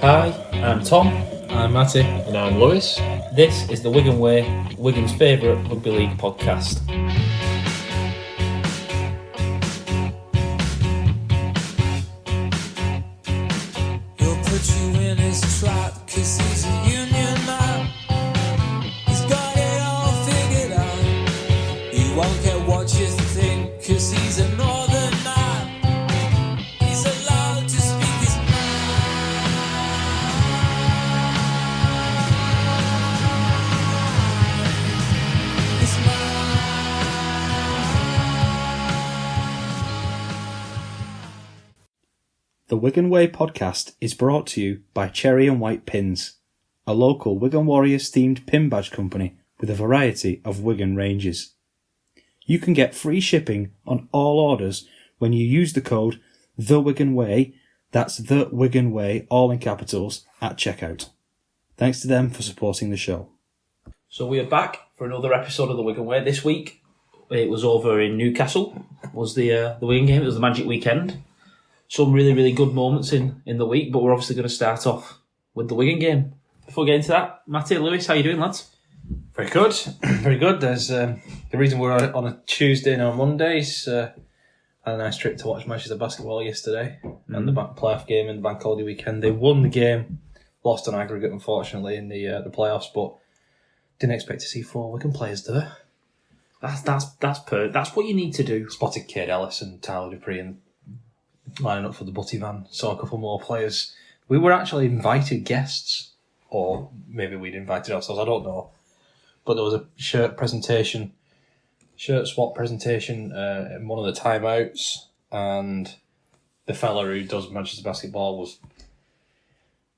Hi, I'm Tom. I'm Matty. And I'm Lewis. This is the Wigan Way, Wigan's favourite rugby league podcast. He'll put you in his trap 'cause he's a union man. He's got it all figured out. He won't care what you think 'cause he's a northern man. He's allowed to speak his mind. His The Wigan Way podcast is brought to you by Cherry and White Pins, a local Wigan Warriors themed pin badge company with a variety of Wigan ranges. You can get free shipping on all orders when you use the code The Wigan Way, that's The Wigan Way, all in capitals, at checkout. Thanks to them for supporting the show. So we are back for another episode of the Wigan Way. This week, it was over in Newcastle, was the Wigan game. It was the Magic Weekend. Some really, really good moments in the week, but we're obviously going to start off with the Wigan game. Before we get into that, Matty, Lewis, how you doing, lads? Very good. Very good. There's the reason we're on a Tuesday and on Mondays. Had a nice trip to watch Manchester basketball yesterday and the playoff game in the bank holiday weekend. They won the game, lost on aggregate unfortunately in the playoffs, but didn't expect to see 4 Wigan players there. That's what you need to do. Spotted Cade Ellis and Tyler Dupree and lining up for the Butty van. Saw a couple more players. We were actually invited guests, or maybe we'd invited ourselves, I don't know. But there was a shirt swap presentation in one of the timeouts, and the fella who does Manchester basketball was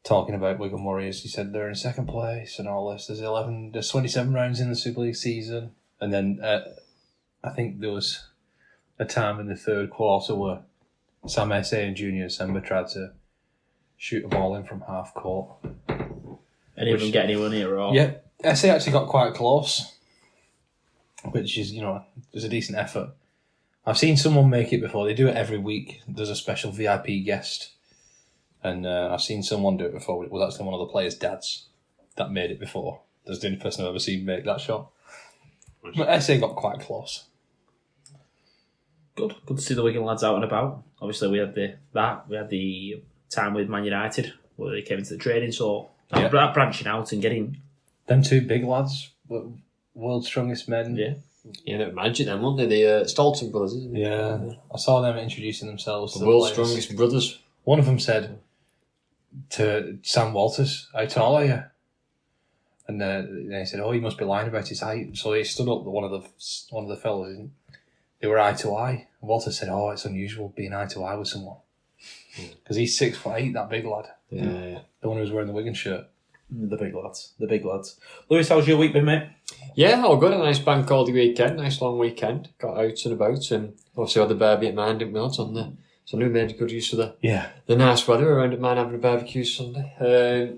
talking about Wigan Warriors. He said they're in second place and all this. There's 27 rounds in the Super League season, and then I think there was a time in the third quarter where Sam Essay and Junior December tried to shoot a ball in from half court. Any of them get anyone near? Or? Yeah, Essay actually got quite close, which is, there's a decent effort. I've seen someone make it before. They do it every week. There's a special VIP guest, and I've seen someone do it before. It was actually one of the players' dads that made it before. That's the only person I've ever seen make that shot. But Essay got quite close. Good to see the Wigan lads out and about. Obviously, we had the time with Man United where they came into the training, so that branching out and getting them 2 big lads, world's strongest men. Yeah, they were Magic then, weren't they? The Stolten brothers, isn't it? Yeah, I saw them introducing themselves. The world's strongest brothers. One of them said to Sam Walters, "How tall are you?" And then he said, "Oh, he must be lying about his height." So he stood up. One of the fellas. They were eye to eye. And Walter said, "Oh, it's unusual being eye to eye with someone." Because he's 6'8", that big lad. Yeah. The one who was wearing the Wigan shirt. The big lads. Lewis, how's your week been, mate? Yeah, all good. A nice bank holiday weekend, nice long weekend. Got out and about, and obviously had the barbie at mine, didn't we? So we made good use of the nice weather around at mine having a barbecue Sunday,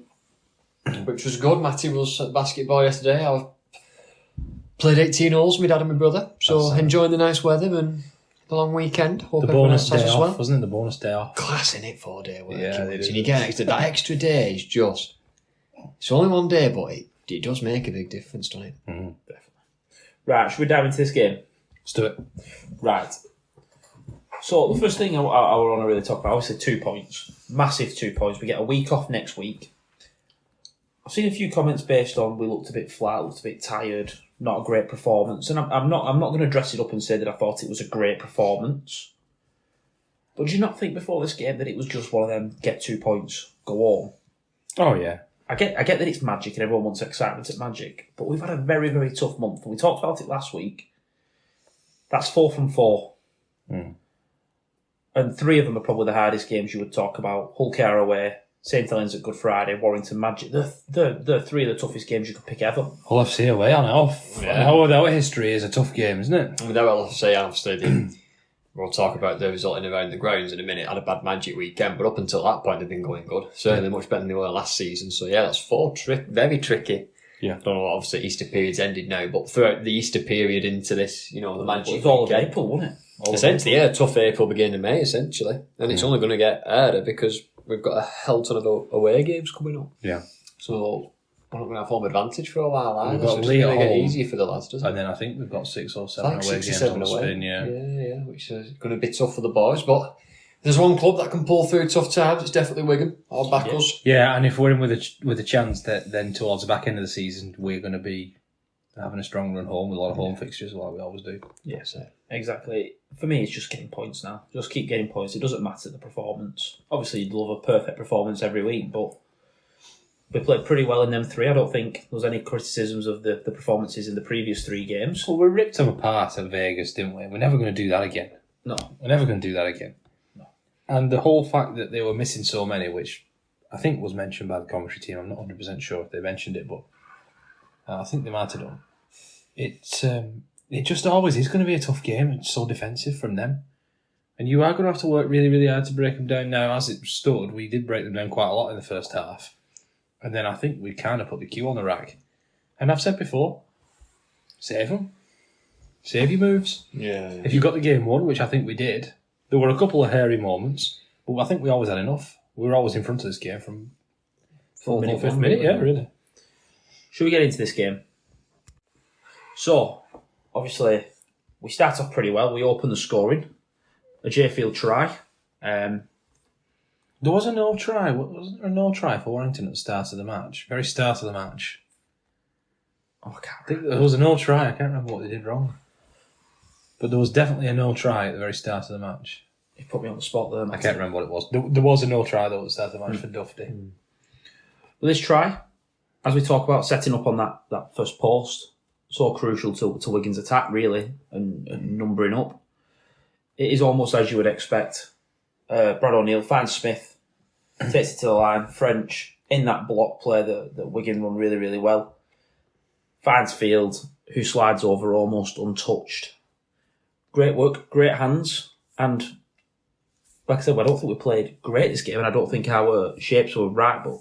which was good. Matty was at basketball yesterday. I played 18 holes, my dad and my brother. So enjoying the nice weather and the long weekend. Hope the bonus day off, wasn't it? The bonus day off. Class in it, 4-day work. Yeah, they do. And you get that extra day is just... It's only one day, but it does make a big difference, doesn't it? Mm-hmm. Definitely. Right, should we dive into this game? Let's do it. Right. So the first thing I want to really talk about, obviously 2 points. Massive 2 points. We get a week off next week. I've seen a few comments based on we looked a bit flat, looked a bit tired, not a great performance. And I'm not going to dress it up and say that I thought it was a great performance. But do you not think before this game that it was just one of them, get 2 points, go home? Oh, yeah. I get that it's Magic and everyone wants excitement at Magic, but we've had a very, very tough month. And we talked about it last week. That's 4 from 4. And 3 of them are probably the hardest games you would talk about. Hull KR away, St Helens at Good Friday, Warrington Magic. They're 3 of the toughest games you could pick ever. Hull FC away, I know. Yeah. Our history is a tough game, isn't it? I mean, I'll say, obviously, we'll talk about the result in around the grounds in a minute. Had a bad Magic weekend, but up until that point, they've been going good. Certainly much better than they were last season. So, yeah, that's 4 very tricky. Yeah. I don't know, obviously, Easter period's ended now, but throughout the Easter period into this, the Magic It was all of weekend, April, wasn't it? Essentially, yeah, tough April, beginning of May, essentially. And it's only going to get harder because we've got a hell ton of away games coming up. Yeah. So we're not going to have home advantage for a while either. We've got so it's Lee going at to get home, easier for the lads, doesn't it? And then I think we've got 6 or 7 Like away 6 or games 7 on the away. spin, yeah. Yeah, which is going to be tough for the boys. But there's one club that can pull through tough times. It's definitely Wigan. I'll back us. Yeah, and if we're in with a chance that then towards the back end of the season we're going to be having a strong run home with a lot of home fixtures like we always do. Yes, exactly. For me, it's just getting points now. Just keep getting points. It doesn't matter the performance. Obviously, you'd love a perfect performance every week, but we played pretty well in them 3. I don't think there was any criticisms of the performances in the previous 3 games. Well, we ripped them apart at Vegas, didn't we? We're never going to do that again. No. We're never going to do that again. No. And the whole fact that they were missing so many, which I think was mentioned by the commentary team, I'm not 100% sure if they mentioned it, but I think they might have done. It just always is going to be a tough game. It's so defensive from them. And you are going to have to work really, really hard to break them down. Now, as it stood, we did break them down quite a lot in the first half. And then I think we kind of put the queue on the rack. And I've said before, save them. Save your moves. Yeah. If you got the game won, which I think we did, there were a couple of hairy moments, but I think we always had enough. We were always in front of this game from 4th or 5th minute. Yeah, really. Should we get into this game? So, obviously, we start off pretty well. We open the scoring. A J-Field try. There was a no try. Wasn't there a no try for Warrington at the start of the match? Very start of the match. Oh, I can't I think there was a no try. I can't remember what they did wrong. But there was definitely a no try at the very start of the match. You put me on the spot there, I can't remember what it was. There was a no try, though, at the start of the match for Duffy. Well, this try, as we talk about setting up on that first post, so crucial to Wigan's attack, really, and numbering up. It is almost as you would expect. Brad O'Neill finds Smith, takes it to the line. French, in that block play that Wigan run really, really well, finds Field, who slides over almost untouched. Great work, great hands, and like I said, I don't think we played great this game, and I don't think our shapes were right, but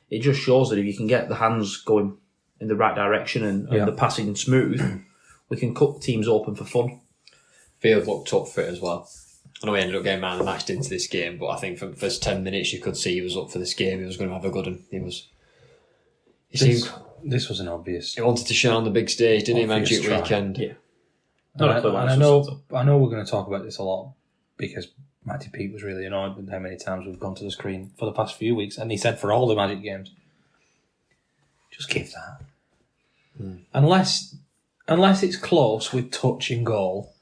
it just shows that if you can get the hands going in the right direction and the passing smooth, we can cut teams open for fun. Field looked up for it as well. I know he ended up getting man of the match into this game, but I think for the first 10 minutes you could see he was up for this game. He was going to have a good one. This was an obvious. He wanted to shine on the big stage, didn't he? Magic try. Weekend. Yeah. I know we're going to talk about this a lot because Matty Pete was really annoyed with how many times we've gone to the screen for the past few weeks, and he said for all the Magic games, just give that. Unless it's close with touch and goal,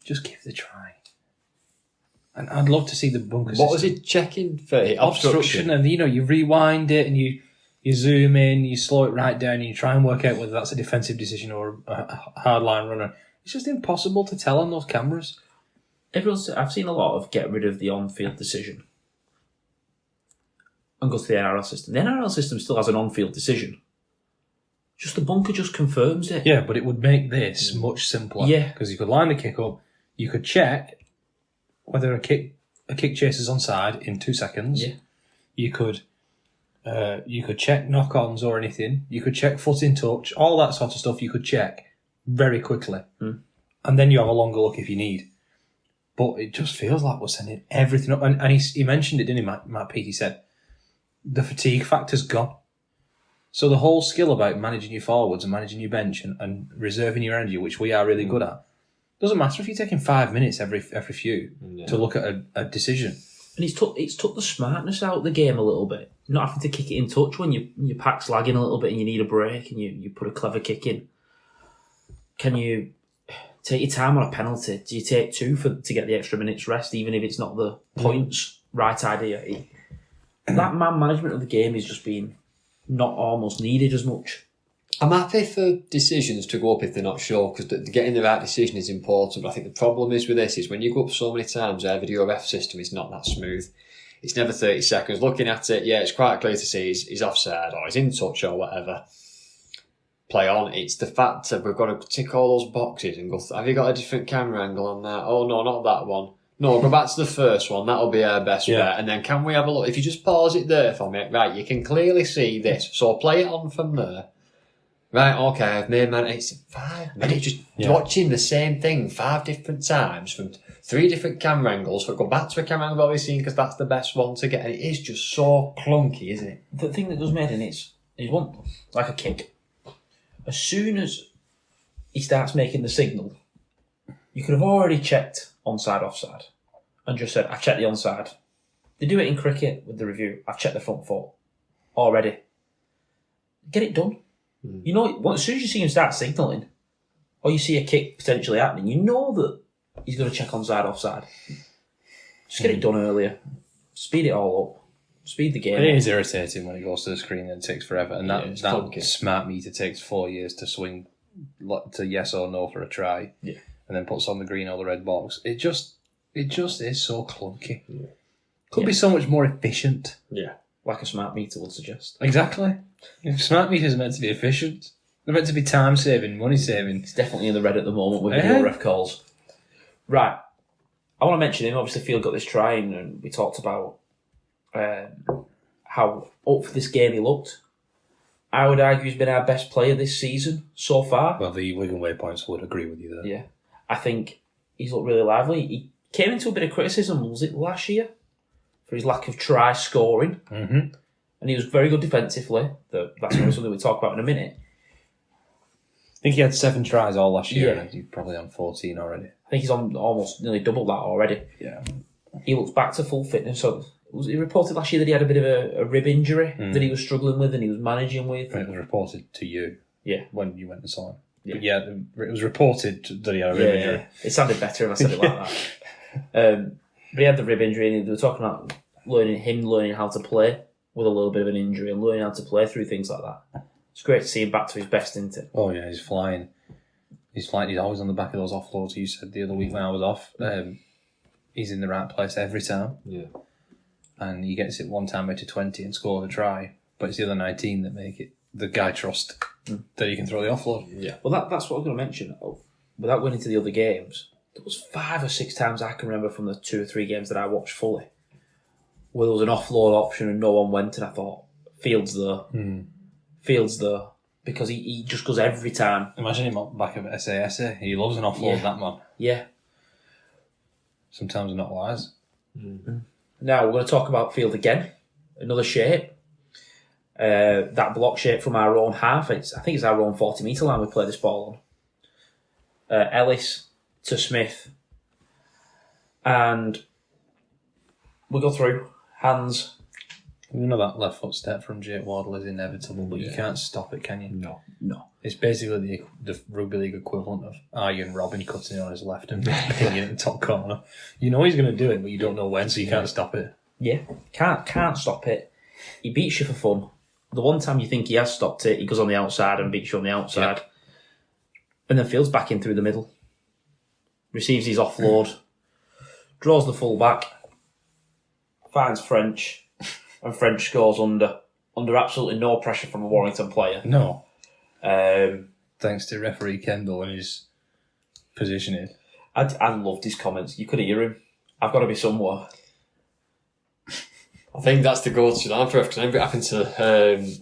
just give the try. And I'd love to see the bunker system. What was he checking for? Obstruction, and you rewind it and you zoom in, you slow it right down, and you try and work out whether that's a defensive decision or a hard line runner. It's just impossible to tell on those cameras. I've seen a lot of get rid of the on-field decision and go to the NRL system. The NRL system still has an on-field decision. Just the bunker just confirms it. Yeah, but it would make this much simpler. Yeah. Because you could line the kick up, you could check whether a kick chaser's onside in 2 seconds. Yeah. You could check knock-ons or anything. You could check foot in touch, all that sort of stuff you could check very quickly. And then you have a longer look if you need. But it just feels like we're sending everything up. And he mentioned it, didn't he, Matt Peake? He said, the fatigue factor's gone. So the whole skill about managing your forwards and managing your bench and reserving your energy, which we are really good at, doesn't matter if you're taking 5 minutes every few to look at a decision. And it's took the smartness out of the game a little bit. Not having to kick it in touch when your pack's lagging a little bit and you need a break and you put a clever kick in. Can you take your time on a penalty? Do you take 2 to get the extra minutes rest, even if it's not the points right idea? That man management of the game is just being not almost needed as much. I'm happy for decisions to go up if they're not sure, because getting the right decision is important. But I think the problem is with this is when you go up so many times, our video ref system is not that smooth. It's never 30 seconds. Looking at it, yeah, it's quite clear to see he's offside or he's in touch or whatever. Play on. It's the fact that we've got to tick all those boxes and go, have you got a different camera angle on that? Oh, no, not that one. No, go back to the first one. That'll be our best bet. And then can we have a look? If you just pause it there for me, right, you can clearly see this. So play it on from there. Right, okay, I've made man. It's 5 minutes just watching the same thing 5 different times from 3 different camera angles, so go back to a camera angle I've always seen because that's the best one to get, and it is just so clunky, isn't it? The thing that does Maiden is one like a kick. As soon as he starts making the signal, you could have already checked onside, offside, and just said, "I've checked the onside." They do it in cricket with the review. I've checked the front foot already. Get it done. You know, as soon as you see him start signalling, or you see a kick potentially happening, you know that he's going to check onside, offside. Just get it done earlier. Speed it all up. Speed the game. It is irritating when it goes to the screen and it takes forever. And that smart meter takes 4 years to swing to yes or no for a try. Yeah. And then puts on the green or the red box. It just is so clunky. Yeah. Could be so much more efficient. Yeah. Like a smart meter would suggest. Exactly. Smart meters are meant to be efficient. They're meant to be time saving, money saving. It's definitely in the red at the moment with video ref calls. Right. I want to mention him. Obviously, Field got this try in, and we talked about how up for this game he looked. I would argue he's been our best player this season so far. Well, the Wigan waypoints would agree with you there. Yeah. I think he's looked really lively. He came into a bit of criticism, was it last year? For his lack of try scoring. Mm-hmm. And he was very good defensively. That's something we'll talk about in a minute. I think he had 7 tries all last year, and he's probably on 14 already. I think he's on almost nearly double that already. Yeah. He looks back to full fitness. So he reported last year that he had a bit of a rib injury that he was struggling with and he was managing with. It was reported to you. Yeah. When you went and saw him. Yeah. But yeah, it was reported that he had a rib injury. Yeah. It sounded better if I said it like that. But he had the rib injury, and they were talking about learning how to play with a little bit of an injury and learning how to play through things like that. It's great to see him back to his best, isn't it? Oh yeah, he's flying. He's always on the back of those offloads. You said the other week when I was off, he's in the right place every time. Yeah. And he gets it one time out of 20 and scores a try, but it's the other 19 that make it the guy trust that he can throw the offload. Yeah. Well, that's what I was going to mention. Without going into the other games, there was 5 or 6 times I can remember from the 2 or 3 games that I watched fully where there was an offload option and no one went, and I thought, Fields there, because he just goes every time. Imagine him up back of SASA. He loves an offload, that man. Yeah. Sometimes not wise. Mm-hmm. Now we're going to talk about Field again. Another shape. That block shape from our own half. I think it's our own 40 metre line we play this ball on. Ellis to Smith. And we go through. Hands. You know that left foot step from Jake Wardle is inevitable, but you can't stop it, can you? No. It's basically the rugby league equivalent of Arjen Robben cutting on his left and pinning it in the top corner. You know he's going to do it, but you don't know when, so you can't stop it. Yeah, can't stop it. He beats you for fun. The one time you think he has stopped it, he goes on the outside and beats you on the outside. Yep. And then Fields back in through the middle. Receives his offload. Draws the full back. Finds French. And French scores under absolutely no pressure from a Warrington player. No. Thanks to referee Kendall and his positioning. I loved his comments. You could hear him. I've got to be somewhere. I think that's the go-to line for it, because I remember it happened to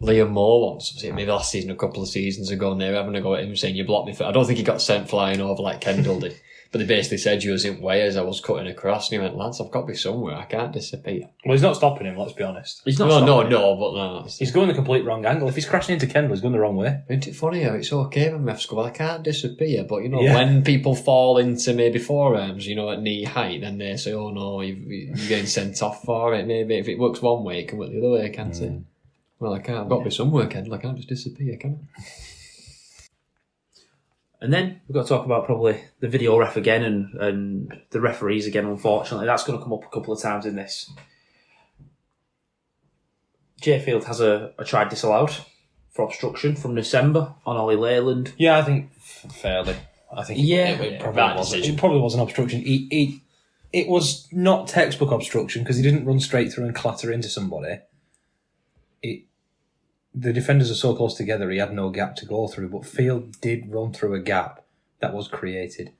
Liam Moore once. Was it maybe last season, a couple of seasons ago, and they were having a go at him saying, "You blocked me for..." I don't think he got sent flying over like Kendall did. But they basically said you was in way as I was cutting across, and he went, "Lads, I've got to be somewhere. I can't disappear." Well, he's not stopping him, let's be honest. He's not No. He's going the complete wrong angle. If he's crashing into Kendall, he's going the wrong way. Isn't it funny how it's okay when refs go, "Well, I can't disappear," but when people fall into maybe forearms, at knee height, then they say, "Oh no, you're getting sent off for it." Maybe if it works one way, it can work the other way, can't it? Well, I can't. I've got to be somewhere, Kendall. I can't just disappear, can I? And then we've got to talk about probably the video ref again and the referees again, unfortunately. That's going to come up a couple of times in this. J Field has a try disallowed for obstruction from December on Ollie Leyland. Yeah, I think fairly. I think it probably was an obstruction. It was not textbook obstruction because he didn't run straight through and clatter into somebody. The defenders are so close together, he had no gap to go through, but Field did run through a gap that was created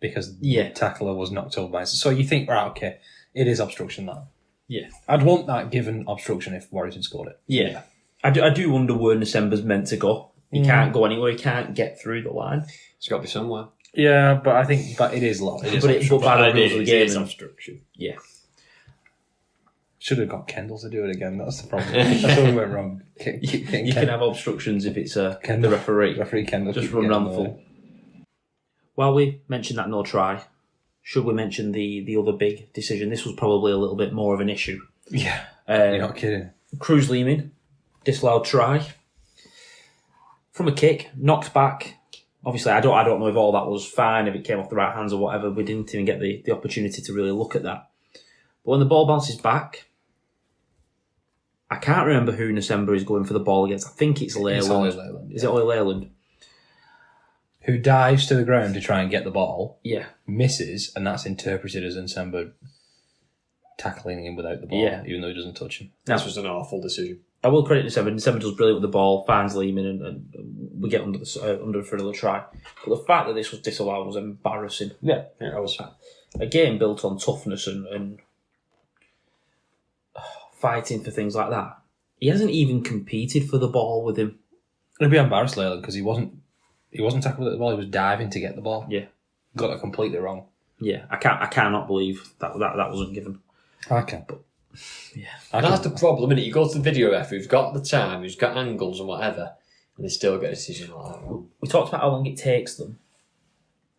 because the tackler was knocked over by it. So you think, right, okay, it is obstruction that. Yeah. I'd want that given obstruction if Warrington scored it. Yeah. I do wonder where December's meant to go. He can't go anywhere, he can't get through the line. It's got to be somewhere. Yeah, but I think it is long. It is But by the rules of the game, it's obstruction. Yeah. Should have got Kendall to do it again. That's the problem. That's where we went wrong. You can have obstructions if it's the referee. Referee Kendall. Just run round the full. While we mentioned that no try, should we mention the other big decision? This was probably a little bit more of an issue. Yeah. You're not kidding. Cruz Lehman, disallowed try. From a kick, knocked back. Obviously, I don't know if all that was fine, if it came off the right hands or whatever. We didn't even get the opportunity to really look at that. But when the ball bounces back, I can't remember who Nasemba is going for the ball against. I think it's Leyland. It's Ollie Leyland. Is it Ollie Leyland? Who dives to the ground to try and get the ball, Yeah. misses, and that's interpreted as Nasemba tackling him without the ball, even though he doesn't touch him. This was an awful decision. I will credit Nasemba. Nasemba does brilliant with the ball, finds Lehman, and we get under for another try. But the fact that this was disallowed was embarrassing. Yeah, it was. A game built on toughness and fighting for things like that. He hasn't even competed for the ball with him. It'd be embarrassed, Leyland, because he wasn't tackling with the ball. He was diving to get the ball. Yeah, got it completely wrong. Yeah, I cannot believe that wasn't given. I can, but yeah, that's the problem, isn't it? You go to the video ref who's got the time, who's got angles and whatever, and they still get a decision like that wrong. We talked about how long it takes them.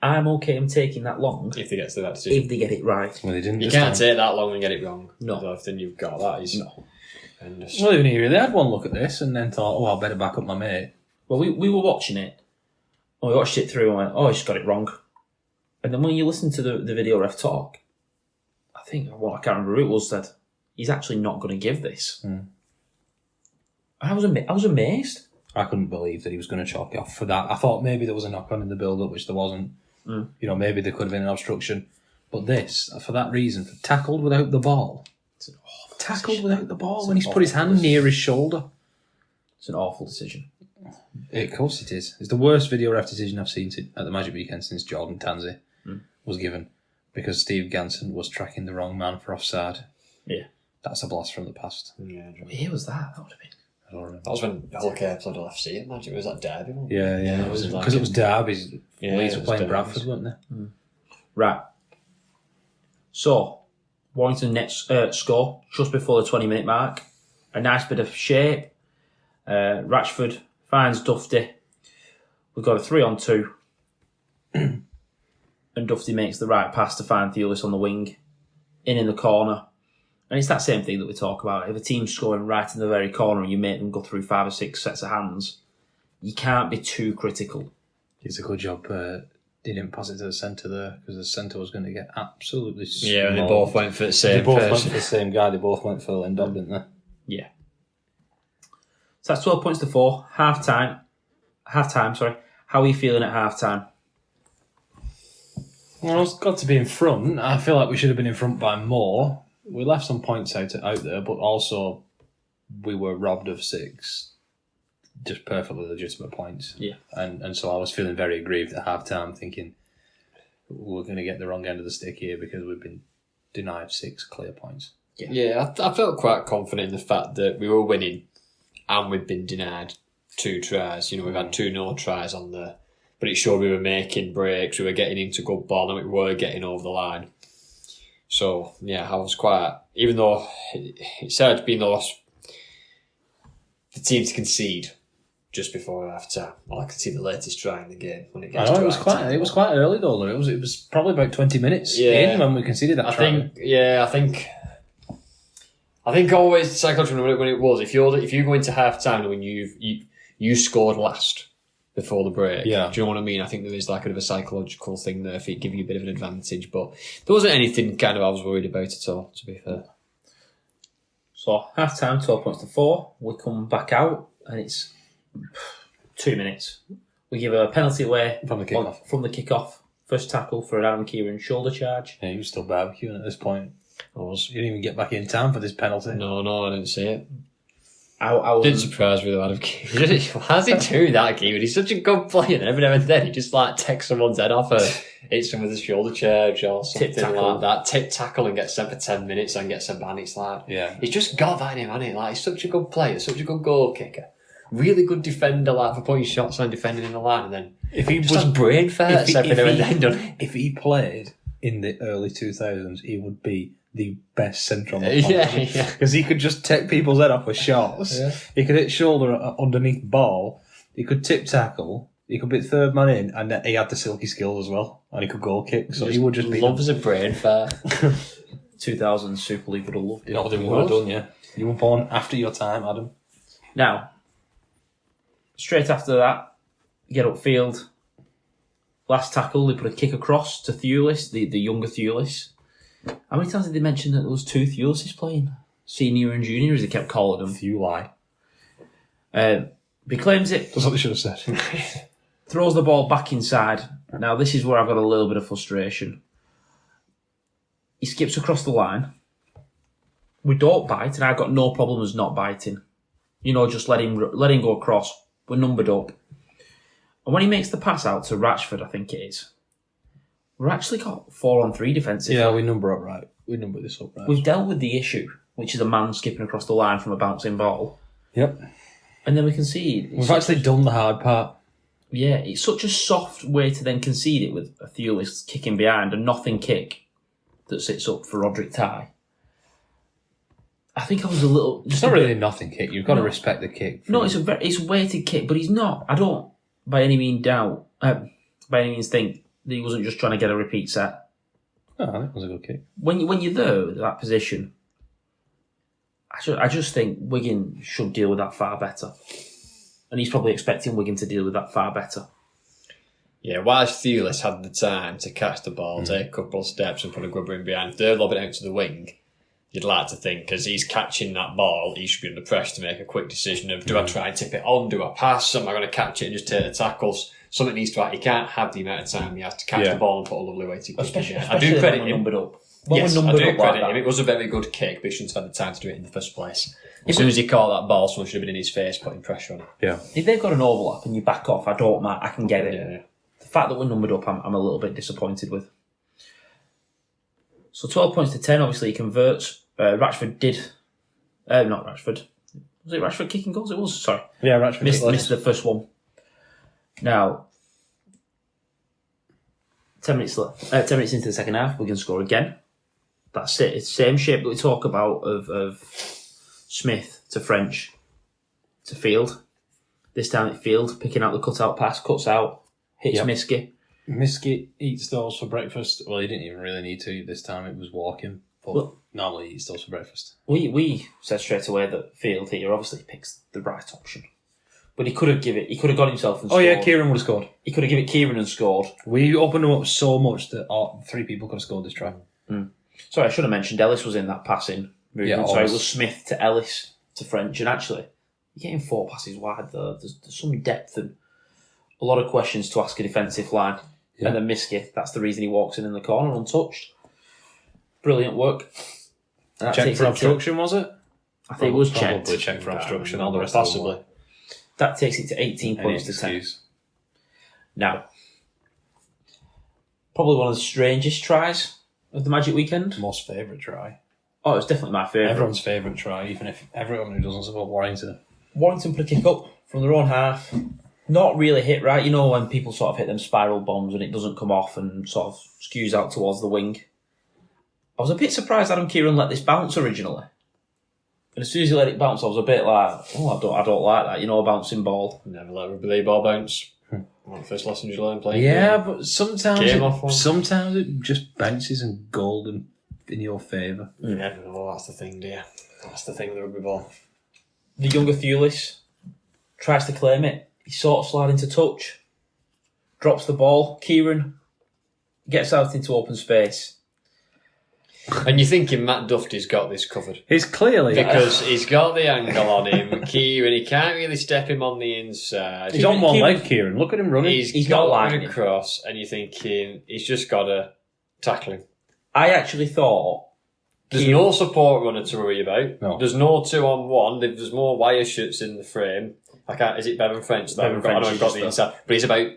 I'm okay in taking that long if they get to that decision. If they get it right. Well, they didn't. You can't take that long and get it wrong. No. So then you've got that. Is no. Well, even he really had one look at this and then thought, I better back up my mate. Well, we were watching it. And we watched it through and went, he's just got it wrong. And then when you listen to the video ref talk, I can't remember who it was, said, he's actually not going to give this. And I was amazed. I couldn't believe that he was going to chalk it off for that. I thought maybe there was a knock-on in the build-up, which there wasn't. Maybe there could have been an obstruction. But this, for that reason, tackled without the ball. It's an awful Tackled decision. without the ball when he's put his hand near his shoulder. It's an awful decision. Of course it is. It's the worst video ref decision I've seen at the Magic Weekend since Jordan Tanzi was given, because Steve Ganson was tracking the wrong man for offside. Yeah. That's a blast from the past. Yeah, What year was that? That would have been. I don't remember. that was when LK played LFC. Imagine it was that derby one. Yeah. It was Because it was Derby's. Yeah, Leeds it were was playing Derby's. Bradford, weren't they? Right. So, Warrington net score just before the 20-minute mark. A nice bit of shape. Ratchford finds Dufty. We've got a 3-on-2. And Dufty makes the right pass to find Thewlis on the wing. In the corner. And it's that same thing that we talk about. If a team's scoring right in the very corner and you make them go through 5 or 6 sets of hands, you can't be too critical. It's a good job he didn't pass it to the centre there, because the centre was going to get absolutely smoked. Yeah, and they both went for the same They both went person. for the same guy. They both went for Lindop, didn't they? Yeah. So that's 12 points to 4. Half-time, sorry. How are you feeling at half-time? Well, it's got to be in front. I feel like we should have been in front by more. We left some points out there, but also we were robbed of 6 just perfectly legitimate points. Yeah. And so I was feeling very aggrieved at half-time, thinking we're going to get the wrong end of the stick here because we've been denied 6 clear points. Yeah, I felt quite confident in the fact that we were winning and we'd been denied 2 tries. We've had 2 no tries on there. But it showed we were making breaks, we were getting into good ball, and we were getting over the line. So, yeah, I was quite... Even though it started being the team to concede just before half-time. Well, I could see the latest try in the game when it gets to it was half-time. quite early though. It was probably about 20 minutes in when we conceded that try. I think always psychologically when it was, if you go into half-time when you scored last before the break, do you know what I mean? I think there is like a bit of a psychological thing there if it give you a bit of an advantage, but there wasn't anything kind of I was worried about at all, to be fair. So, half-time, 12 points to 4. We come back out, and it's 2 minutes. We give a penalty away From the kick-off. First tackle for an Adam Kieran shoulder charge. Yeah, he was still barbecuing at this point. I was. He didn't even get back in time for this penalty. No, I didn't see it. I Didn't surprise me though, Adam Kieran. Why does he do that, Kieran? He's such a good player, and every now and then he just takes someone's head off or hits them with a shoulder charge or something like that. Tip tackle and gets sent for 10 minutes and gets sent back. It's he's just got that in him, hasn't he? He's such a good player, such a good goal kicker. really good defender, like for putting shots on defending in the line, and then If he just has brain farts every now and then, doesn't he? If he played in the early 2000s, he would be the best centre on the Yeah, planet. yeah. Because he could just take people's head off with shots. Yeah. He could hit shoulder underneath ball. He could tip tackle. He could be third man in, and he had the silky skills as well. And he could goal kick. So he would just be... Loves a brain fart. 2000 Super League would have loved it. You know, they would have done, yeah. You were born after your time, Adam. Now, straight after that, get upfield. Last tackle, they put a kick across to Thewlis, the younger Thewlis. How many times did they mention that there was two Thewlises playing? Senior and junior, as they kept calling them. You lie. He claims it. That's what they should have said. Throws the ball back inside. Now, this is where I've got a little bit of frustration. He skips across the line. We don't bite, and I've got no problems not biting. You know, just let him go across. We're numbered up. And when he makes the pass out to Ratchford, I think it is, we've actually got 4-on-3 defensive. Yeah, we number up right. We number this up right. We've dealt with the issue, which is a man skipping across the line from a bouncing ball. Yep. And then we concede. We've actually done the hard part. Yeah, it's such a soft way to then concede it with a Thewlis kicking behind, a nothing kick that sits up for Roderick Ty. I think I was a little... It's not really a nothing kick. You've got to respect the kick. No, it's a weighted kick, but he's not. I don't by any means think that he wasn't just trying to get a repeat set. No, I think it was a good kick. When you're there at that position, I just think Wigan should deal with that far better. And he's probably expecting Wigan to deal with that far better. Yeah, whilst Thewlis had the time to catch the ball, take a couple of steps and put a grubber in behind, they're lobbing out to the wing. You'd like to think, as he's catching that ball, he should be under pressure to make a quick decision of, do I try and tip it on, do I pass, am I going to catch it and just take the tackles? Something needs to happen. He can't have the amount of time he has to catch the ball and put a lovely weighted kick in. I do credit him. Yes, I do credit him. It was a very good kick, but he shouldn't have had the time to do it in the first place. As soon as he caught that ball, someone should have been in his face, putting pressure on it. Yeah. If they've got an overlap and you back off, I don't mind. I can get it. Yeah. The fact that we're numbered up, I'm a little bit disappointed with. So 12 points to 10, obviously he converts. Ratchford did... not Ratchford. Was it Ratchford kicking goals? It was, sorry. Yeah, Ratchford Missed the first one. Now, 10 minutes into the second half, we can score again. That's it. It's the same shape that we talk about of Smith to French to Field. This time it's Field picking out the cut-out pass, cuts out, hits Miskey. Miskey eats those for breakfast. Well, he didn't even really need to. This time it was walking. But normally he eats those for breakfast. We said straight away that Field here obviously picks the right option. But he could have got himself and scored. Oh yeah, Kieran would have scored. He could have given it Kieran and scored. We opened him up so much that 3 people could have scored this try. Sorry, I should have mentioned Ellis was in that passing movement. Yeah, Sorry, it was Smith to Ellis to French. And actually, you're getting 4 passes wide there. There's some depth and a lot of questions to ask a defensive line. Yeah. And then Miskey, that's the reason he walks in the corner untouched. Brilliant work. Check for obstruction, was it? I think it was checked. Probably check for obstruction. All the rest possibly. That takes it to 18 points to 10. Now, probably one of the strangest tries of the Magic Weekend. Most favourite try. Oh, it was definitely my favourite. Everyone's favourite try, even if everyone who doesn't support Warrington. Warrington put a kick up from their own half. Not really hit right. You know when people sort of hit them spiral bombs and it doesn't come off and sort of skews out towards the wing. I was a bit surprised Adam Kieran let this bounce originally. And as soon as he let it bounce, I was a bit like, I don't like that. You know, a bouncing ball. Never let a rugby ball bounce. One of the first lessons you learn playing. Yeah, but sometimes it just bounces and golden in your favour. Yeah, well, that's the thing, dear. That's the thing with the rugby ball. The younger Thewlis tries to claim it. He sort of slides into touch, drops the ball. Kieran gets out into open space. And you're thinking Matt Duffy's got this covered. He's clearly... Because he's got the angle on him. Kieran, he can't really step him on the inside. He's on one leg, Kieran. Look at him running. He's got one across, and you're thinking, he's just got to tackle him. I actually thought... There's no support runner to worry about. No. There's no 2-on-1. There's more wire shoots in the frame. Is it Bevan French? I know I've got the inside. But he's about,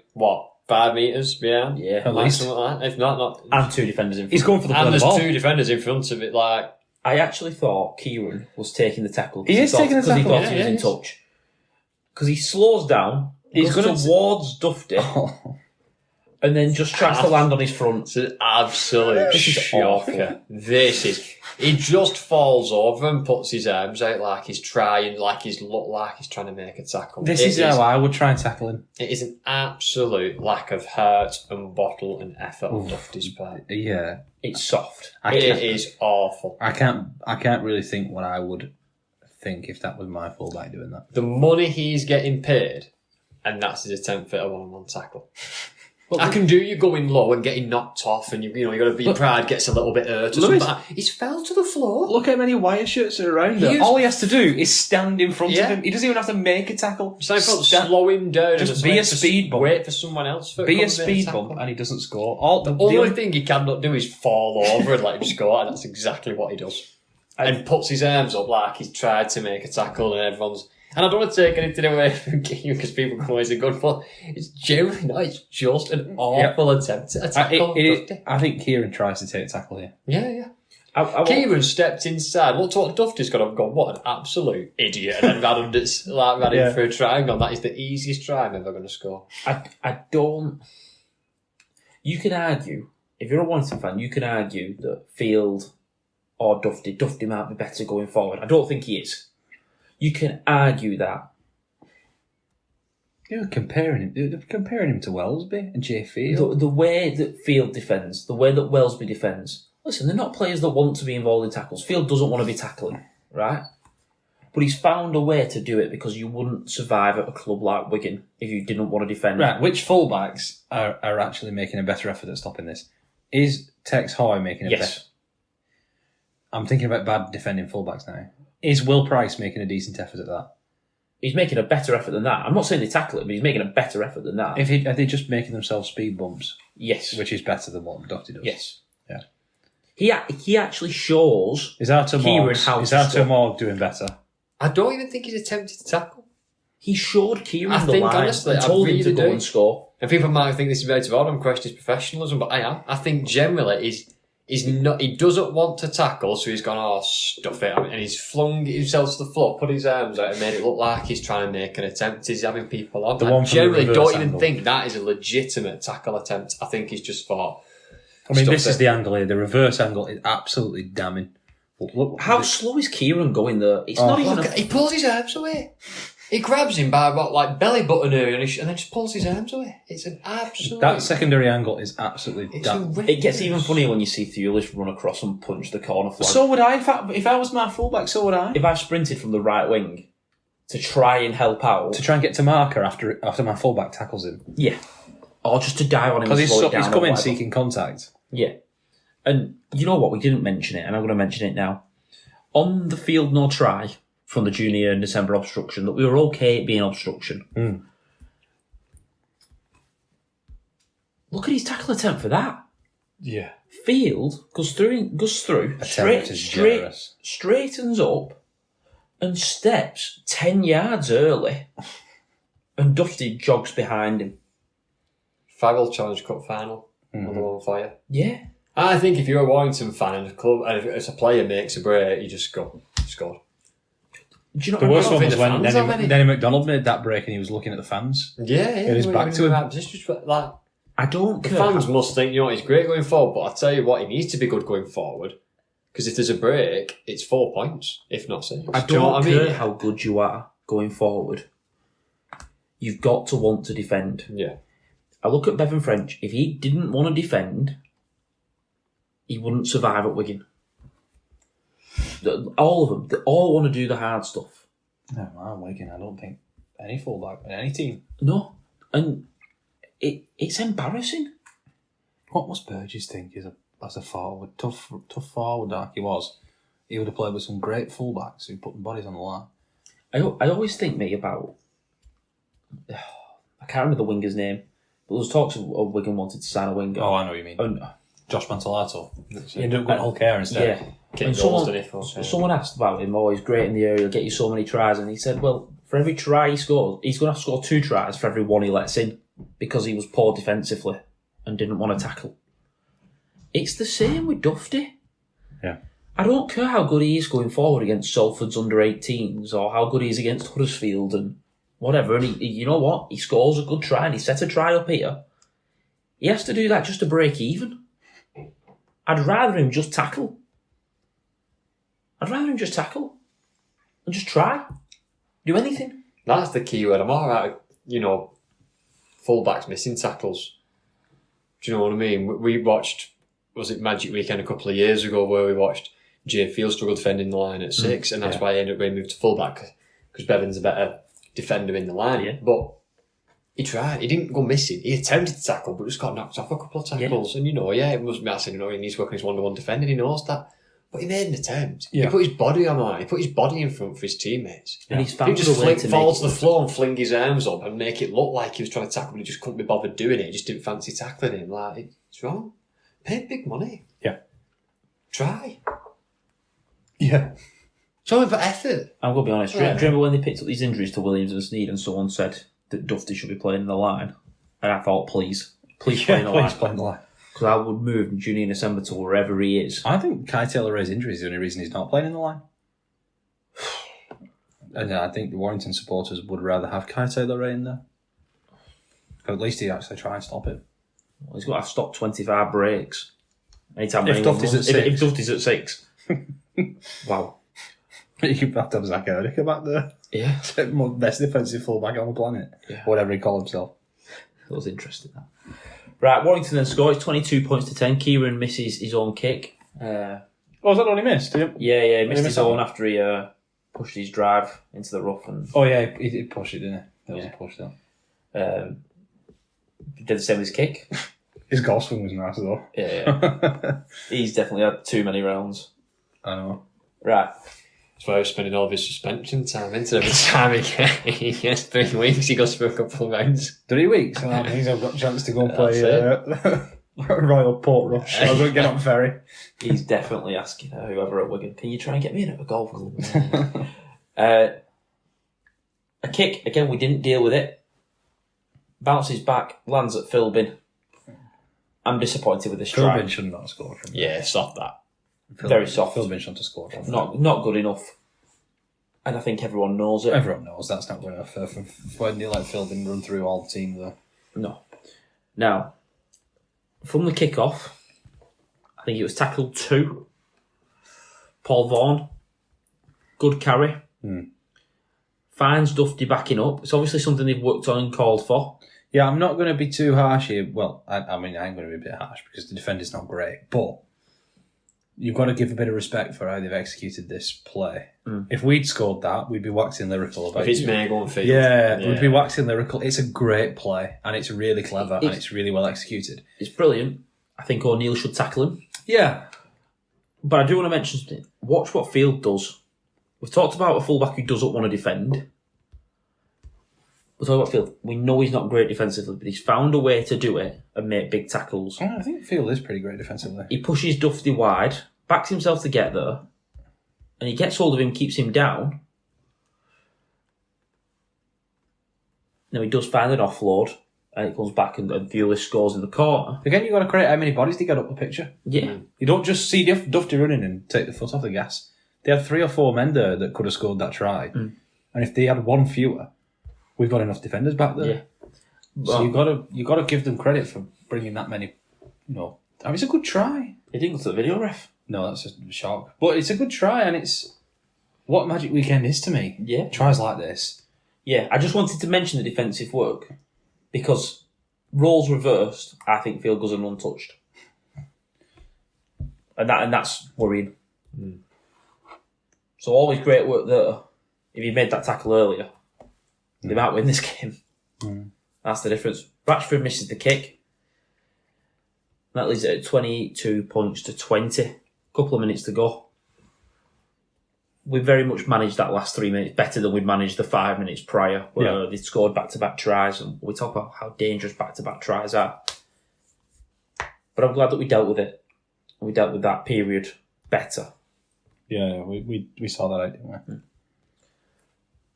5 metres behind? Yeah, at least. Something like that. If not... And 2 defenders in front. He's going for the ball. And there's ball. 2 defenders in front of it, like... I actually thought Kieran was taking the tackle. He is taking the tackle. Because he thought he was in touch. because he slows down, He's goes gonna towards Dufty, and then just tries to land on his front. It's an absolute shocker. He just falls over and puts his arms out like he's trying, like he's trying to make a tackle. This is how I would try and tackle him. It is an absolute lack of heart and bottle and effort on Dufty's part. Yeah. It's soft. It is awful. I can't really think what I would think if that was my fullback doing that. The money he's getting paid, and that's his attempt at a one-on-one tackle. Well, I can do you going low and getting knocked off, and you got to be pride gets a little bit hurt. Or something. He's fell to the floor. Look how many wire shirts are around him. All he has to do is stand in front of him. He doesn't even have to make a tackle. Slow him down. Just be a speed bump. Wait for someone else. Be a speed bump, and he doesn't score. The only thing he cannot do is fall over and let him score, and that's exactly what he does. And puts his arms up like he's tried to make a tackle, and everyone's. And I don't want to take anything away from you because people go, he's a good one. It's generally not. It's just an awful attempt at a tackle. I think Kieran tries to take a tackle here. Yeah. Kieran stepped inside. Looked what Dufty's got. I've gone, what an absolute idiot. And then ran in for a try. And that is the easiest try I'm ever going to score. I don't. You can argue, if you're a Warrington fan, you can argue that Field or Dufty might be better going forward. I don't think he is. You can argue that. They're comparing him to Wellesby and Jay Field. The way that Field defends, the way that Wellesby defends. Listen, they're not players that want to be involved in tackles. Field doesn't want to be tackling, right? But he's found a way to do it because you wouldn't survive at a club like Wigan if you didn't want to defend. Right, which fullbacks are actually making a better effort at stopping this? Is Tex Hoy making a better? I'm thinking about bad defending fullbacks now. Is Will Price making a decent effort at that? He's making a better effort than that. I'm not saying they tackle it, but he's making a better effort than that. Are they just making themselves speed bumps? Yes. Which is better than what Dotty does? Yes. Yeah. He actually shows Kieran how Is Artur Morg doing better? I don't even think he's attempted to tackle. He showed Kieran the line honestly, and told him to go and score. And people might think this is very too and question his professionalism, but I am. I think generally he's not. He doesn't want to tackle, so he's gone, stuff it, and he's flung himself to the floor, put his arms out, and made it look like he's trying to make an attempt. He's having people on. I generally don't even think that is a legitimate tackle attempt. I think he's just thought. I mean, this is the angle here. The reverse angle is absolutely damning. Look, how slow is Kieran going there? It's not even. He pulls his arms away. He grabs him by about belly button area and then just pulls his arms away. It's an absolute. That secondary angle is absolutely damning. It gets even funnier when you see Thewlish run across and punch the corner flag. So would I. If I was my fullback, so would I. If I sprinted from the right wing to try and help out, to try and get to marker after my fullback tackles him. Yeah, or just to dive on him because he's coming seeking contact. Yeah. And you know what? We didn't mention it, and I'm going to mention it now. On the field, no try from the junior and December obstruction, that we were okay at being obstruction. Look at his tackle attempt for that. Yeah. Field goes through, straightens up, and steps 10 yards early, and Dufty jogs behind him. Farrell Challenge Cup final. Another one on fire. Yeah. I think if you're a Warrington fan and a club, and if a player makes a break, you just go, scored. Do you know the worst one was when Denny McDonald made that break and he was looking at the fans. Yeah. It was back to him. I don't care. The fans must think, he's great going forward, but I tell you what, he needs to be good going forward. Because if there's a break, it's 4 points, if not 6. I don't care how good you are going forward. You've got to want to defend. Yeah. I look at Bevan French. If he didn't want to defend, he wouldn't survive at Wigan. All of them, they all want to do the hard stuff. No, man, Wigan, I don't think any fullback in any team. No, and it's embarrassing. What must Burgess think as a forward, tough forward like he was? He would have played with some great fullbacks who put their bodies on the line. I always think about. I can't remember the winger's name. But there was talks of Wigan wanted to sign a winger. Oh, I know what you mean. And, Josh Mantellato. He ended up going Hull Care instead. Yeah. And someone asked about him, he's great in the area, he'll get you so many tries. And he said, well, for every try he scores, he's going to have to score 2 tries for every one he lets in because he was poor defensively and didn't want to tackle. It's the same with Dufty. Yeah. I don't care how good he is going forward against Salford's under-18s or how good he is against Huddersfield and whatever, and he, you know what? He scores a good try and he set a try up here. He has to do that just to break even. I'd rather him just tackle. And just try. Do anything. That's the key word. I'm all right, fullbacks missing tackles. Do you know what I mean? We watched, was it Magic Weekend a couple of years ago, where we watched Jay Field struggle defending the line at 6, and that's why he ended up being moved to fullback, because Bevan's a better defender in the line. Yeah. But he tried. He didn't go missing. He attempted to tackle, but just got knocked off a couple of tackles. And it must be massive. He needs to work on his one-to-one defending. He knows that. But he made an attempt. Yeah. He put his body on the line. He put his body in front for his teammates. And he's found he just fall to the look. floor and fling his arms up and make it look like he was trying to tackle, but he just couldn't be bothered doing it. He just didn't fancy tackling him. Like, it's wrong. Paid big money. Yeah. Try. Yeah. Show him for effort. I'm going to be honest. Do you remember when they picked up these injuries to Williams and Sneed and someone said that Dufty should be playing in the line? And I thought, please play in the line. Please play in the line. Because I would move Junior December to wherever he is. I think Kai Taylor-Ray's injury is the only reason he's not playing in the line. And I think the Warrington supporters would rather have Kai Taylor-Ray in there. Or at least he actually try and stop it. Well, he's got to stop 25 breaks. Anytime If Dufty's at 6. If Dufty's at 6. Wow. You could have to have Zach Erdica back there. Yeah. Best defensive fullback on the planet. Yeah. Whatever he called himself. That was interesting, that. Right, Warrington then scores 22 points to 10. Kieran misses his own kick. Was that the one he missed? He missed his own after he pushed his drive into the rough. And Oh, yeah, he did push it, didn't he? That was a push, though. He did the same with his kick. His golf swing was nice, though. Yeah. He's definitely had too many rounds. I know. Right. That's why I was spending all of his suspension time into every time he gets 3 weeks, he goes for a couple of rounds. 3 weeks, and that means I've got a chance to go and play Royal Port Rush. I'll go get on ferry. He's definitely asking whoever at Wigan, can you try and get me in at a golf club? A kick, again, we didn't deal with it. Bounces back, lands at Philbin. I'm disappointed with this try. Philbin should not have scored from Yeah, soft that. Very soft. Philbin shouldn't have scored from Not good enough. And I think everyone knows it. Everyone knows that's not good enough. When you let Philbin run through all the team there. No. Now, from the kick-off, I think it was tackle 2. Paul Vaughan. Good carry. Finds Dufty backing up. It's obviously something they've worked on and called for. Yeah, I'm not going to be too harsh here. Well, I mean, I'm going to be a bit harsh because the defender's not great, but you've got to give a bit of respect for how they've executed this play. If we'd scored that, we'd be waxing lyrical about it. If it's Mago and Field. Yeah, we'd be waxing lyrical. It's a great play, and it's really clever, and it's really well executed. It's brilliant. I think O'Neill should tackle him. Yeah. But I do want to mention something. Watch what Field does. We've talked about a fullback who doesn't want to defend. We're talking about Field. We know he's not great defensively, but he's found a way to do it and make big tackles. I think Field is pretty great defensively. He pushes Dufty wide, backs himself to get there, and he gets hold of him, keeps him down. Now he does find an offload, and it comes back and Viewless scores in the corner. Again, you've got to credit how many bodies they got up the picture. Yeah. You don't just see Dufty running and take the foot off the gas. They had 3 or 4 men there that could have scored that try. And if they had 1 fewer, we've got enough defenders back there. Yeah. So you've got to give them credit for bringing that many. I mean, it's a good try. He didn't go to the video ref. No, that's just a shock. But it's a good try, and it's what Magic Weekend is to me. Yeah. Tries like this. Yeah, I just wanted to mention the defensive work because roles reversed, I think Field goes untouched, and that's worrying. So always great work there. If he made that tackle earlier, they might win this game. That's the difference. Ratchford misses the kick. That leaves it at 22 points to 20. Couple of minutes to go. We very much managed that last 3 minutes better than we'd managed the 5 minutes prior, where they scored back-to-back tries, and we talk about how dangerous back-to-back tries are. But I'm glad that we dealt with it. We dealt with that period better. Yeah, we saw that out, didn't we?